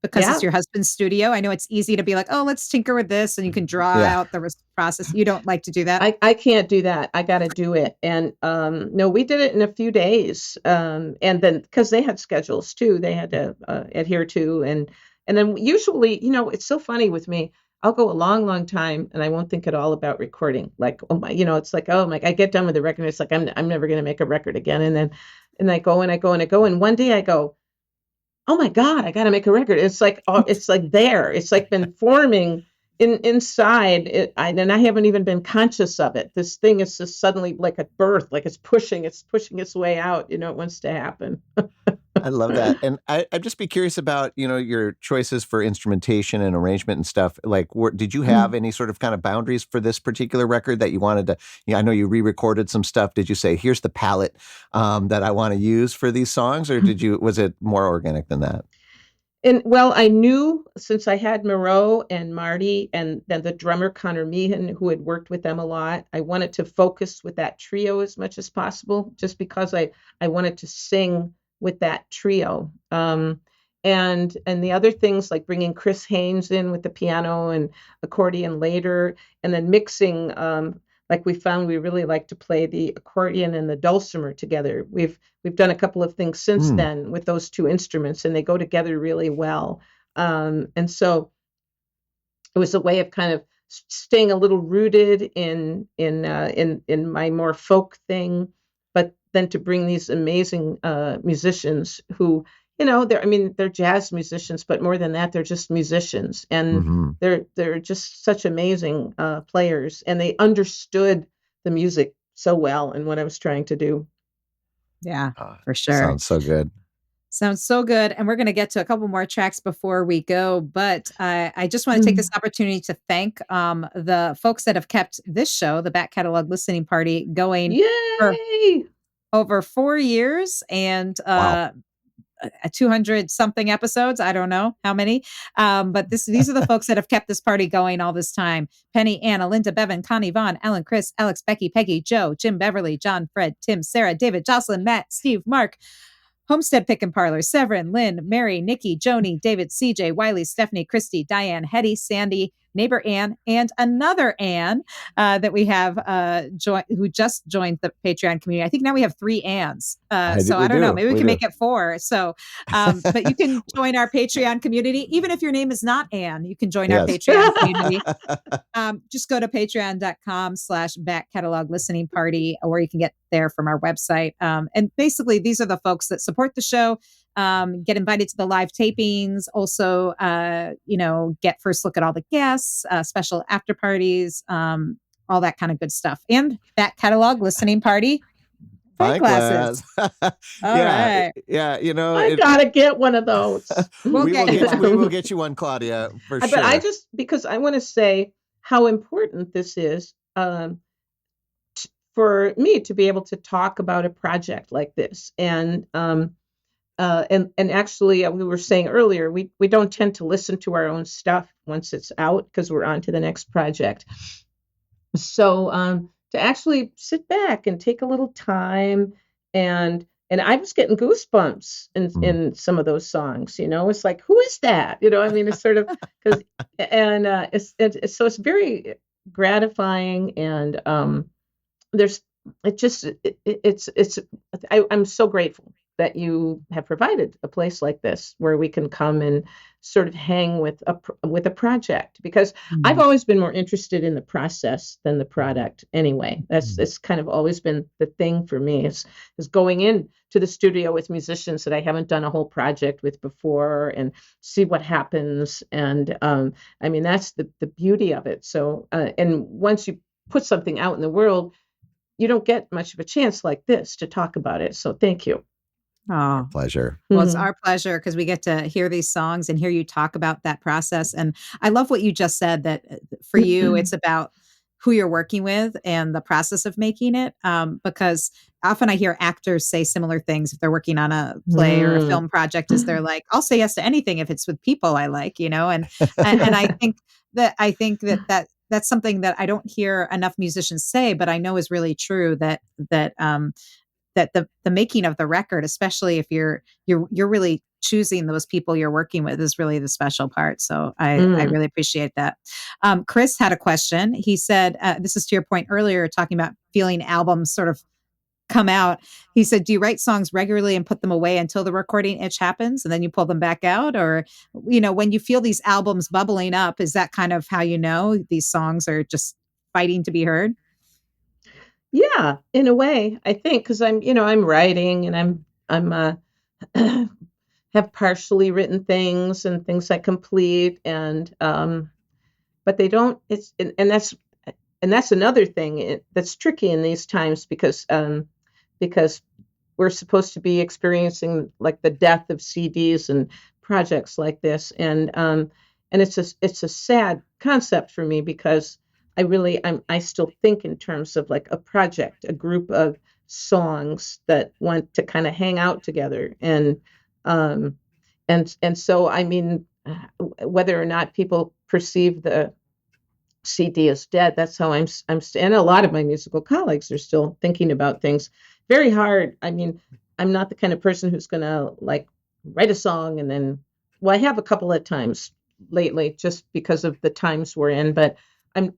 Speaker 3: because it's your husband's studio, I know it's easy to be like, let's tinker with this, and you can draw out the process. You don't like to do that?
Speaker 1: I can't do that. I got to do it. And no, we did it in a few days. And then because they had schedules too, they had to adhere to. And then usually, it's so funny with me. I'll go a long, long time and I won't think at all about recording. Like, it's like, I get done with the record. It's like, I'm never going to make a record again. And I go and I go and I go. And one day I go, oh my God, I got to make a record. It's like, it's like there. It's like been forming inside it, and I haven't even been conscious of it. This thing is just suddenly like at birth, like it's pushing its way out. It wants to happen.
Speaker 2: I love that. And I'd just be curious about, your choices for instrumentation and arrangement and stuff. Like, did you have any sort of kind of boundaries for this particular record that you wanted to, I know you re-recorded some stuff. Did you say, here's the palette that I want to use for these songs? Or was it more organic than that?
Speaker 1: And well, I knew since I had Moreau and Marty and then the drummer Connor Meehan, who had worked with them a lot, I wanted to focus with that trio as much as possible, just because I wanted to sing with that trio. And the other things like bringing Chris Haynes in with the piano and accordion later, and then mixing. Like we found we really like to play the accordion and the dulcimer together. We've done a couple of things since then with those two instruments, and they go together really well. And so it was a way of kind of staying a little rooted in my more folk thing, but then to bring these amazing musicians who, they're jazz musicians, but more than that, they're just musicians, and they're just such amazing players, and they understood the music so well and what I was trying to do.
Speaker 3: Yeah, for sure.
Speaker 2: Sounds so good.
Speaker 3: Sounds so good. And we're going to get to a couple more tracks before we go. But I just want to take this opportunity to thank the folks that have kept this show, the Back Catalog Listening Party, going for over 4 years and 200 something episodes. I don't know how many. But these are the folks that have kept this party going all this time. Penny, Anna, Linda, Bevan, Connie, Vaughn, Ellen, Chris, Alex, Becky, Peggy, Joe, Jim, Beverly, John, Fred, Tim, Sarah, David, Jocelyn, Matt, Steve, Mark, Homestead Pick and Parlor, Severin, Lynn, Mary, Nikki, Joni, David, CJ, Wiley, Stephanie, Christy, Diane, Hetty, Sandy, neighbor Ann, and another Ann that we have who just joined the Patreon community. I think now we have 3 Anns. So I don't know. Maybe we can make it 4. So, but you can join our Patreon community. Even if your name is not Ann, you can join our Patreon community. Just go to patreon.com/back catalog listening party, or you can get there from our website. And basically, these are the folks that support the show. Get invited to the live tapings, also, get first look at all the guests, special after parties, all that kind of good stuff. And Back Catalog Listening Party pint glasses. All right.
Speaker 2: Yeah.
Speaker 1: I gotta get one of those.
Speaker 2: We will get you one, Claudia, for sure.
Speaker 1: But because I want to say how important this is for me to be able to talk about a project like this. And actually, we were saying earlier, we don't tend to listen to our own stuff once it's out because we're on to the next project. So to actually sit back and take a little time, and I was getting goosebumps in some of those songs. It's like, who is that? It's sort of because it's very gratifying, and I'm so grateful that you have provided a place like this where we can come and sort of hang with a project, because I've always been more interested in the process than the product anyway. It's kind of always been the thing for me, is going in to the studio with musicians that I haven't done a whole project with before and see what happens. And that's the beauty of it. So and once you put something out in the world, you don't get much of a chance like this to talk about it. So thank you.
Speaker 3: Oh,
Speaker 2: pleasure.
Speaker 3: Well, it's our pleasure, because we get to hear these songs and hear you talk about that process. And I love what you just said, that for you, it's about who you're working with and the process of making it. Because often I hear actors say similar things if they're working on a play or a film project, is they're like, I'll say yes to anything if it's with people I like, and I think that that's something that I don't hear enough musicians say, but I know is really true, that the making of the record, especially if you're really choosing those people you're working with, is really the special part. So I really appreciate that. Chris had a question. He said, this is to your point earlier, talking about feeling albums sort of come out. He said, do you write songs regularly and put them away until the recording itch happens and then you pull them back out? Or, when you feel these albums bubbling up, is that kind of how these songs are just fighting to be heard?
Speaker 1: Yeah, in a way, I think, because I'm writing, and I'm have partially written things and things I complete, and but they don't. And that's another thing that's tricky in these times because we're supposed to be experiencing like the death of CDs and projects like this, and it's a sad concept for me because I still think in terms of like a project, a group of songs that want to kind of hang out together, um, and so I mean, whether or not people perceive the CD is dead. That's how and a lot of my musical colleagues are still thinking about things very hard. I mean, I'm not the kind of person who's going to like write a song and then, well, I have a couple of times lately just because of the times we're in, but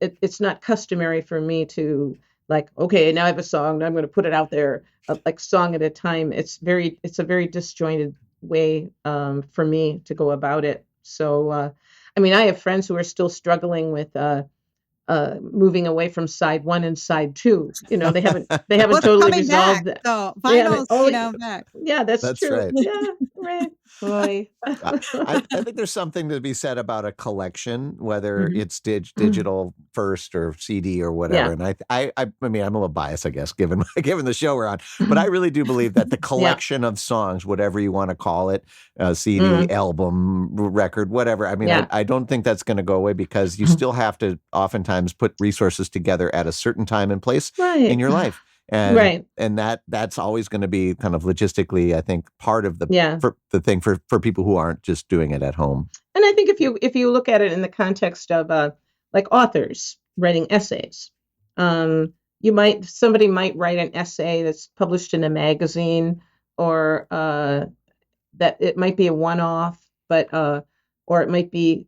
Speaker 1: it's not customary for me to like, okay, now I have a song, now I'm going to put it out there, like song at a time. It's a very disjointed way for me to go about it. So, I mean, I have friends who are still struggling with moving away from side one and side two. You know, they haven't
Speaker 3: Well, it's
Speaker 1: totally
Speaker 3: coming back.
Speaker 1: resolved that.
Speaker 3: So
Speaker 1: They haven't.
Speaker 3: vinyl's,
Speaker 1: Oh,
Speaker 3: back.
Speaker 1: yeah, that's
Speaker 2: That's
Speaker 1: true.
Speaker 2: right.
Speaker 1: Yeah, right. Boy.
Speaker 2: I think there's something to be said about a collection, whether
Speaker 3: Mhm.
Speaker 2: it's digital first or CD or whatever.
Speaker 1: Yeah.
Speaker 2: And I mean, I'm a little biased, I guess, given given the show we're on, but I really do believe that the
Speaker 1: Yeah.
Speaker 2: collection of songs, whatever you want to call it, CD,
Speaker 1: Mm.
Speaker 2: album, record, whatever. I mean,
Speaker 1: Yeah.
Speaker 2: I don't think that's going to go away because you still have to oftentimes put resources together at a certain time and place in
Speaker 1: Right.
Speaker 2: your life. And
Speaker 1: Right.
Speaker 2: that's always going to be kind of logistically, I think, part of
Speaker 1: Yeah.
Speaker 2: the thing for people who aren't just doing it at home.
Speaker 1: And I think if you look at it in the context of like authors writing essays, somebody might write an essay that's published in a magazine, or that it might be a one-off, but or it might be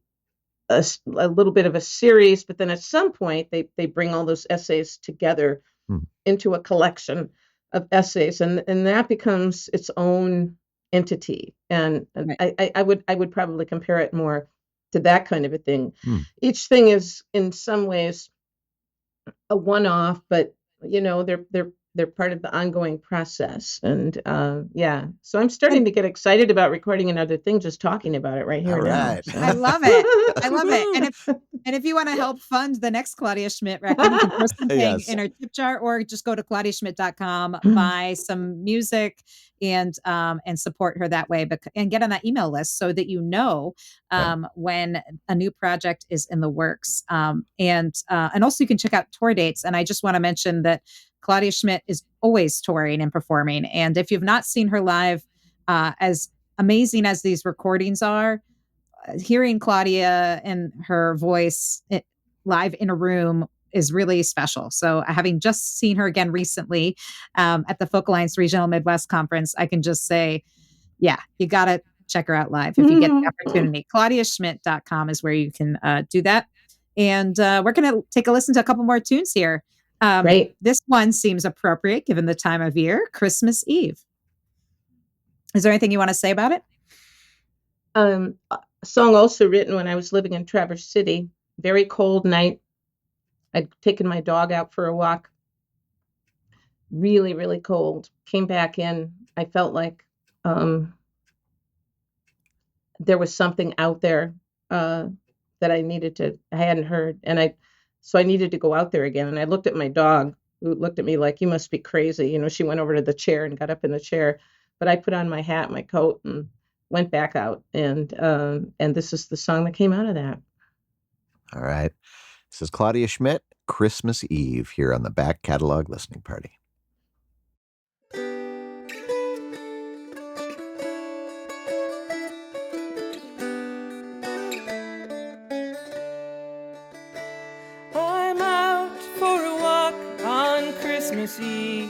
Speaker 1: a little bit of a series, but then at some point they bring all those essays together
Speaker 2: Hmm.
Speaker 1: into a collection of essays, and that becomes its own entity. And
Speaker 3: Right.
Speaker 1: I would probably compare it more to that kind of a thing.
Speaker 2: Hmm.
Speaker 1: Each thing is in some ways a one-off, but you know they're part of the ongoing process. And yeah, so I'm starting
Speaker 3: And
Speaker 1: to get excited about recording another thing, just talking about it right here
Speaker 2: All
Speaker 1: now.
Speaker 2: right.
Speaker 3: I
Speaker 1: So.
Speaker 3: love it. I love it.
Speaker 1: Woo!
Speaker 3: And if you want to help fund the next Claudia Schmidt record, you can throw something
Speaker 2: Yes.
Speaker 3: in her tip jar, or just go to claudiaschmidt.com, buy some music, and support her that way, and get on that email list so that you know
Speaker 2: Right.
Speaker 3: when a new project is in the works. And also you can check out tour dates. And I just want to mention that Claudia Schmidt is always touring and performing. And if you've not seen her live, as amazing as these recordings are, hearing Claudia and her voice live in a room is really special. So having just seen her again recently at the Folk Alliance Regional Midwest Conference, I can just say, yeah, you got to check her out live if you get the opportunity. ClaudiaSchmidt.com is where you can do that. And we're going to take a listen to a couple more tunes here.
Speaker 1: Great.
Speaker 3: This one seems appropriate given the time of year, Christmas Eve. Is there anything you want to say about it?
Speaker 1: A song also written when I was living in Traverse City. Very cold night. I'd taken my dog out for a walk. Really, really cold. Came back in. I felt like there was something out there that I hadn't heard. So I needed to go out there again. And I looked at my dog, who looked at me like, you must be crazy. You know, she went over to the chair and got up in the chair. But I put on my hat, my coat, and went back out. And this is the song that came out of that.
Speaker 2: All right. This is Claudia Schmidt, Christmas Eve, here on the Back Catalog Listening Party.
Speaker 4: I'm out for a walk on Christmas Eve.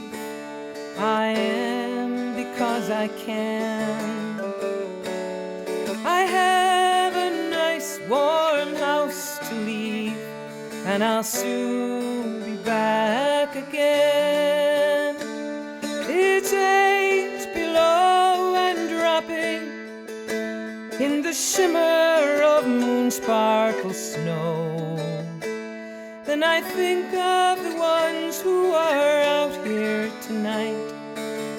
Speaker 4: I am because I can. I have a nice warm house to leave, and I'll soon be back again. It's 8 below and dropping in the shimmer of moon sparkle snow. Then I think of the ones who are out here tonight,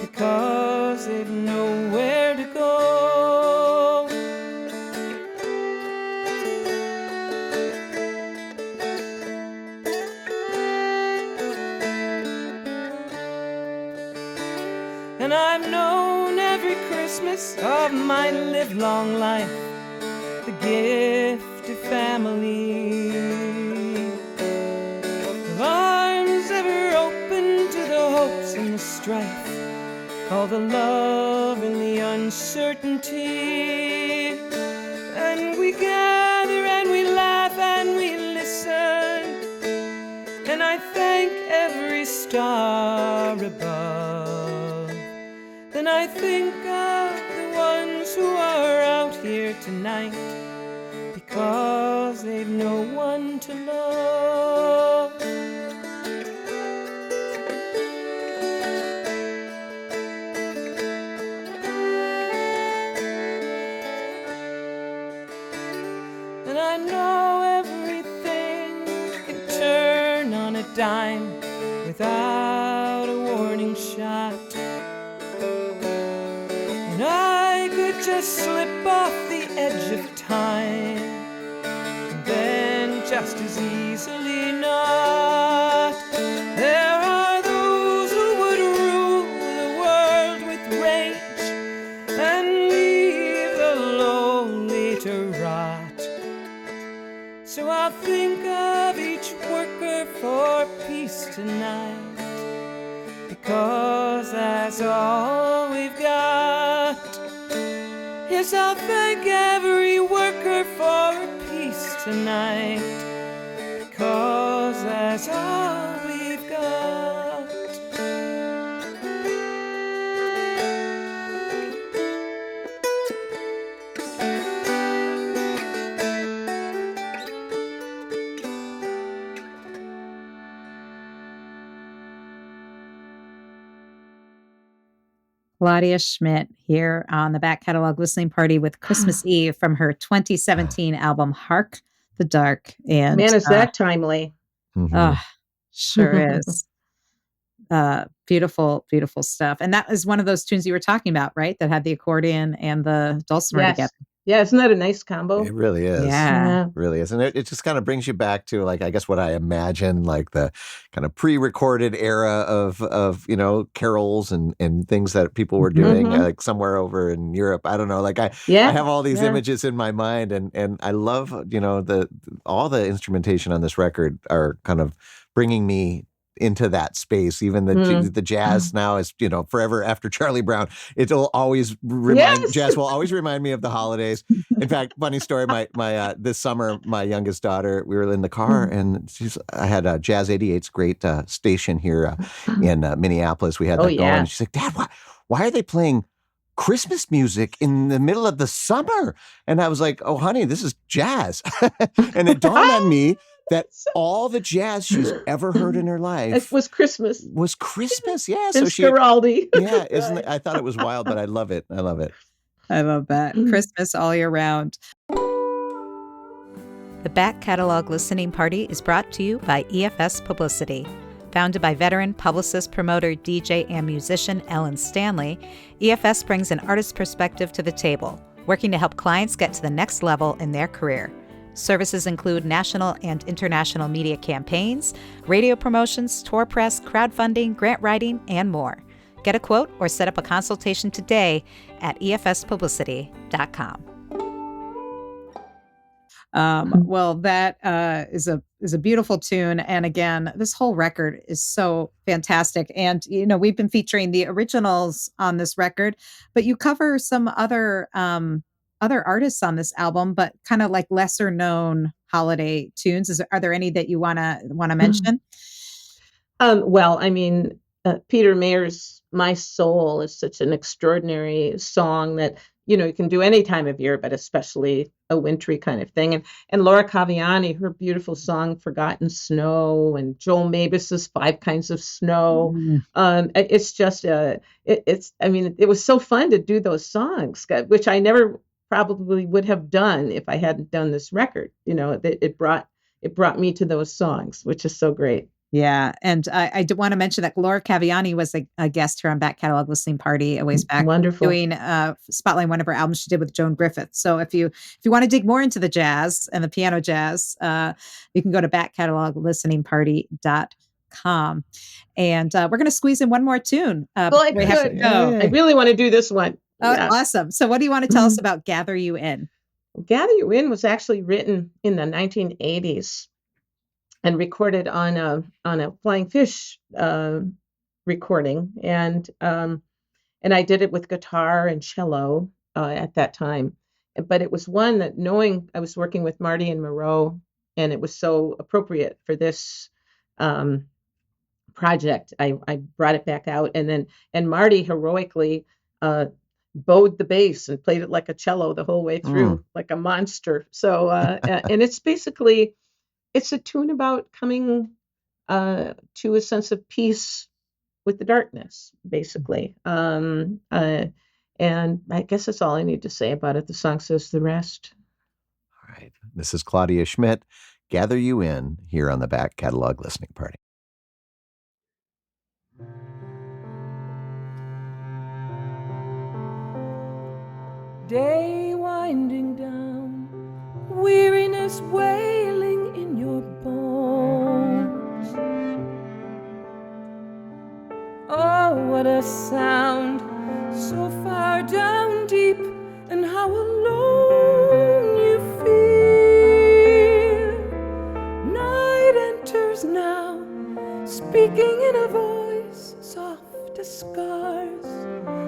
Speaker 4: because they've nowhere to go. And I've known every Christmas of my livelong life the gift of family, of arms ever open to the hopes and the strife, all the love and the uncertainty. And we gather and we laugh and we listen, and I thank every star above. Then I think of the ones who are out here tonight, because they've no one to love. And I know everything can turn on a dime without a warning shot. And I could just slip off the edge of time, and then just as easily not. There are those who would rule the world with rage and leave the lowly to rot. So I'll think of each worker for peace tonight, because that's all we've got. Yes, I'll thank every worker for peace tonight, because that's all we've got.
Speaker 3: Claudia Schmidt here on the Back Catalog Listening Party with Christmas Eve from her 2017 album Hark the Dark. And
Speaker 1: Man, is that timely?
Speaker 2: Mhm.
Speaker 3: Sure is. Beautiful, beautiful stuff. And that is one of those tunes you were talking about, right? That had the accordion and the dulcimer
Speaker 1: Yes.
Speaker 3: together.
Speaker 1: Yeah, isn't that a nice combo?
Speaker 2: It really is.
Speaker 3: Yeah.
Speaker 1: Yeah.
Speaker 2: It really is. And it just kind of brings you back to, like, I guess what I imagine, like the kind of pre-recorded era of carols and things that people were doing
Speaker 1: Mhm.
Speaker 2: like somewhere over in Europe. I don't know. Like I
Speaker 1: Yeah.
Speaker 2: have all these
Speaker 1: yeah.
Speaker 2: images in my mind, and I love, all the instrumentation on this record are kind of bringing me into that space. Even the jazz now is, forever after Charlie Brown. It'll always
Speaker 1: Yes.
Speaker 2: jazz will always remind me of the holidays. In fact, funny story, my this summer, my youngest daughter, we were in the car and I had Jazz 88's great station here in Minneapolis. We had
Speaker 1: Oh,
Speaker 2: that going.
Speaker 1: yeah.
Speaker 2: And she's like, Dad, why are they playing Christmas music in the middle of the summer? And I was like, oh, honey, this is jazz. And it dawned on me that all the jazz she's ever heard in her
Speaker 1: It
Speaker 2: life
Speaker 1: was Christmas.
Speaker 2: was Christmas. Yeah.
Speaker 1: And
Speaker 2: So she,
Speaker 1: Scaraldi.
Speaker 2: yeah, isn't it? I thought it was wild, but I love it. I love it.
Speaker 3: I love that. Christmas all year round. The Back Catalog Listening Party is brought to you by EFS Publicity. Founded by veteran publicist, promoter, DJ, and musician Ellen Stanley, EFS brings an artist's perspective to the table, working to help clients get to the next level in their career. Services include national and international media campaigns, radio promotions, tour press, crowdfunding, grant writing, and more. Get a quote or set up a consultation today at efspublicity.com. Well, that is a beautiful tune. And again, this whole record is so fantastic. And, we've been featuring the originals on this record, but you cover some other artists on this album, but kind of like lesser known holiday tunes. Are there any that you want to mention?
Speaker 1: Well, I mean, Peter Mayer's "My Soul" is such an extraordinary song that you can do any time of year, but especially a wintry kind of thing. And Laura Caviani, her beautiful song "Forgotten Snow," and Joel Mabus's "Five Kinds of Snow." It's just it was so fun to do those songs, which I never probably would have done if I hadn't done this record. It brought me to those songs, which is so great.
Speaker 3: Yeah. And I do want to mention that Laura Caviani was a guest here on Back Catalog Listening Party a ways back.
Speaker 1: Wonderful.
Speaker 3: Doing spotlight one of her albums she did with Joan Griffith. So if you want to dig more into the jazz and the piano jazz, you can go to backcataloglisteningparty.com. gmail.com. And we're going to squeeze in one more tune.
Speaker 1: Well, I
Speaker 3: before we have to
Speaker 1: could.
Speaker 3: go.
Speaker 1: I really want to do this one.
Speaker 3: Oh,
Speaker 1: Yeah.
Speaker 3: awesome. So what do you want to tell us about Gather You In?
Speaker 1: Gather You In was actually written in the 1980s and recorded on a Flying Fish recording, and I did it with guitar and cello at that time. But it was one that, knowing I was working with Marty and Moreau, and it was so appropriate for this project, I brought it back out, and Marty heroically bowed the bass and played it like a cello the whole way through, like a monster. So and it's basically, it's a tune about coming to a sense of peace with the darkness, basically. And I guess that's all I need to say about it. The song says the rest.
Speaker 2: All right. This is Claudia Schmidt, Gather You In, here on the Back Catalog Listening Party.
Speaker 4: Day winding down, weariness wailing in your bones. Oh, what a sound, so far down deep, and how alone you feel. Night enters now, speaking in a voice soft as scars,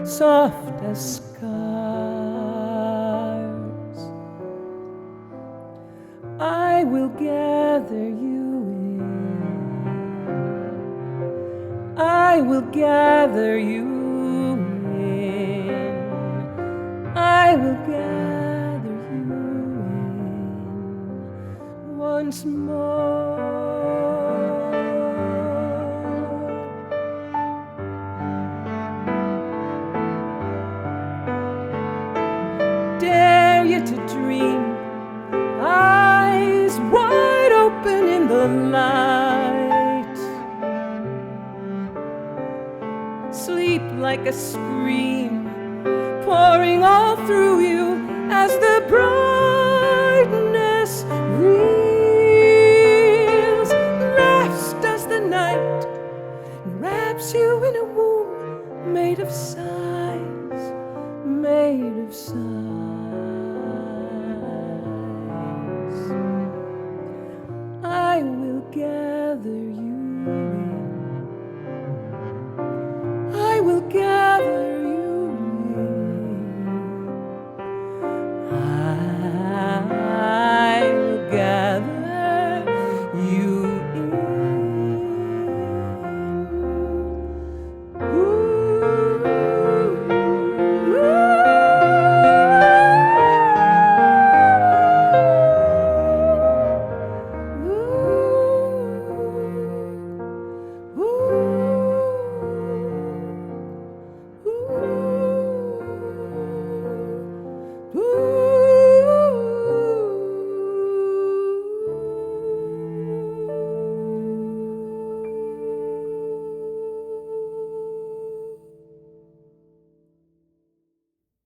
Speaker 4: soft as scars. I will gather you in. I will gather you in. I will gather you in once more. Dare you to dream, eyes wide open in the light. Sleep like a scream, pouring all through you as the brightness reels. Rest as the night wraps you in a womb made of sighs, made of sighs. I will gather you in. I will gather you in. I will gather you in.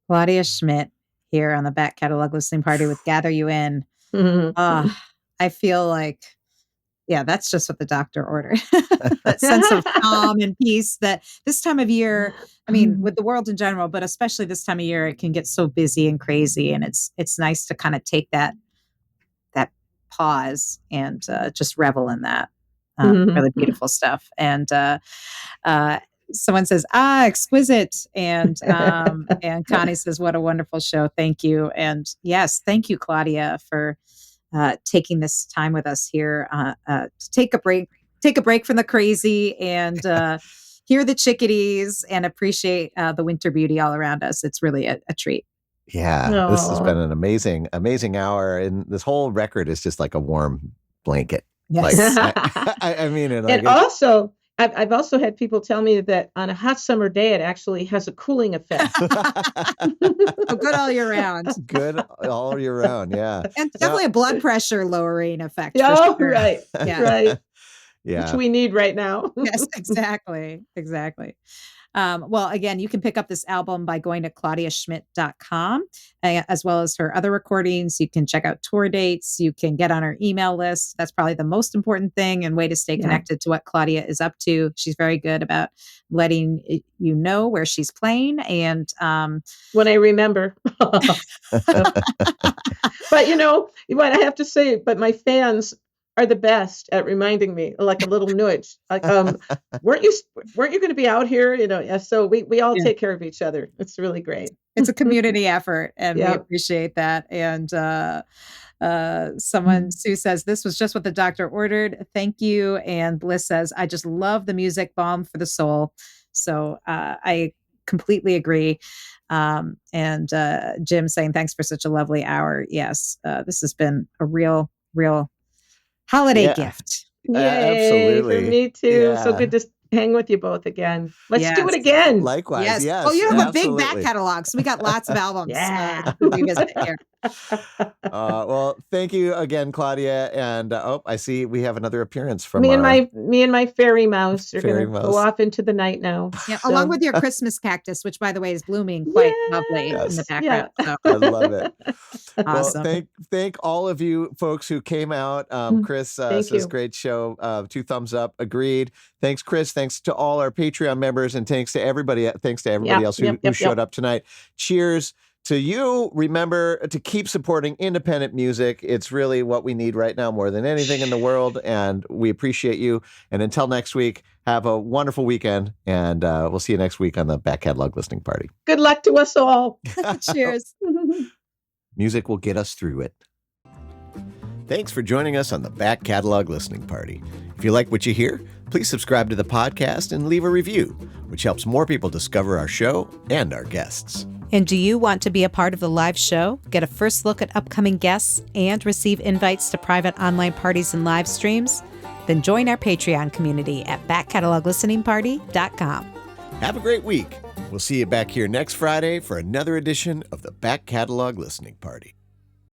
Speaker 3: Claudia Schmidt here on the Back Catalog Listening Party with Gather You In. I feel like, yeah, that's just what the doctor ordered. That sense of calm and peace that this time of year, I mean, with the world in general, but especially this time of year, it can get so busy and crazy. And it's nice to kind of take that pause and just revel in that. Really beautiful stuff. And someone says, exquisite. And Connie says, what a wonderful show. Thank you. And yes, thank you, Claudia, for taking this time with us here to take a break from the crazy and hear the chickadees and appreciate the winter beauty all around us. It's really a treat.
Speaker 2: Yeah, this has been an amazing hour. And this whole record is just like a warm blanket.
Speaker 3: Yes.
Speaker 2: Like, I mean it.
Speaker 1: And also, I've also had people tell me that on a hot summer day, it actually has a cooling effect.
Speaker 3: Good all year round.
Speaker 2: Good all year round, yeah.
Speaker 3: And definitely a blood pressure lowering effect.
Speaker 1: Oh,
Speaker 3: sure.
Speaker 1: Right.
Speaker 3: Yeah.
Speaker 1: Right.
Speaker 2: Yeah.
Speaker 1: Which we need right now.
Speaker 3: Yes, exactly. Well, again, you can pick up this album by going to claudiaschmidt.com, as well as her other recordings. You can check out tour dates. You can get on her email list. That's probably the most important thing and way to stay connected to what Claudia is up to. She's very good about letting you know where she's playing. And
Speaker 1: when I remember. But what I have to say, but my fans are the best at reminding me, like a little nudge. Like, weren't you going to be out here? Yeah, so we all take care of each other. It's really great.
Speaker 3: It's a community effort, and we appreciate that. And someone, Sue says, this was just what the doctor ordered. Thank you. And Bliss says, I just love the music, balm for the soul. So I completely agree. And Jim saying, thanks for such a lovely hour. Yes, this has been a real holiday gift.
Speaker 1: Yay, absolutely. For me too. Yeah. So good to hang with you both again. Let's do it again.
Speaker 2: Likewise. Yes.
Speaker 3: Oh, you have a big back catalog, so we got lots of albums. Revisit here.
Speaker 2: Well, thank you again, Claudia. And I see we have another appearance from
Speaker 1: me and my fairy mouse are going to go off into the night now.
Speaker 3: Yeah, so. Along with your Christmas cactus, which, by the way, is blooming quite lovely in the background.
Speaker 2: Yeah. So. I love it. Awesome. Well, thank all of you folks who came out. Chris says, great show. 2 thumbs up. Agreed. Thanks, Chris. Thanks to all our Patreon members, and thanks to everybody else who showed up tonight. Cheers to you. Remember to keep supporting independent music. It's really what we need right now more than anything in the world, and we appreciate you. And until next week, have a wonderful weekend, and we'll see you next week on the Back Catalog Listening Party.
Speaker 1: Good luck to us all.
Speaker 3: Cheers.
Speaker 2: Music will get us through it. Thanks for joining us on the Back Catalog Listening Party. If you like what you hear, please subscribe to the podcast and leave a review, which helps more people discover our show and our guests.
Speaker 3: And do you want to be a part of the live show, get a first look at upcoming guests, and receive invites to private online parties and live streams? Then join our Patreon community at backcataloglisteningparty.com.
Speaker 2: Have a great week. We'll see you back here next Friday for another edition of the Back Catalog Listening Party.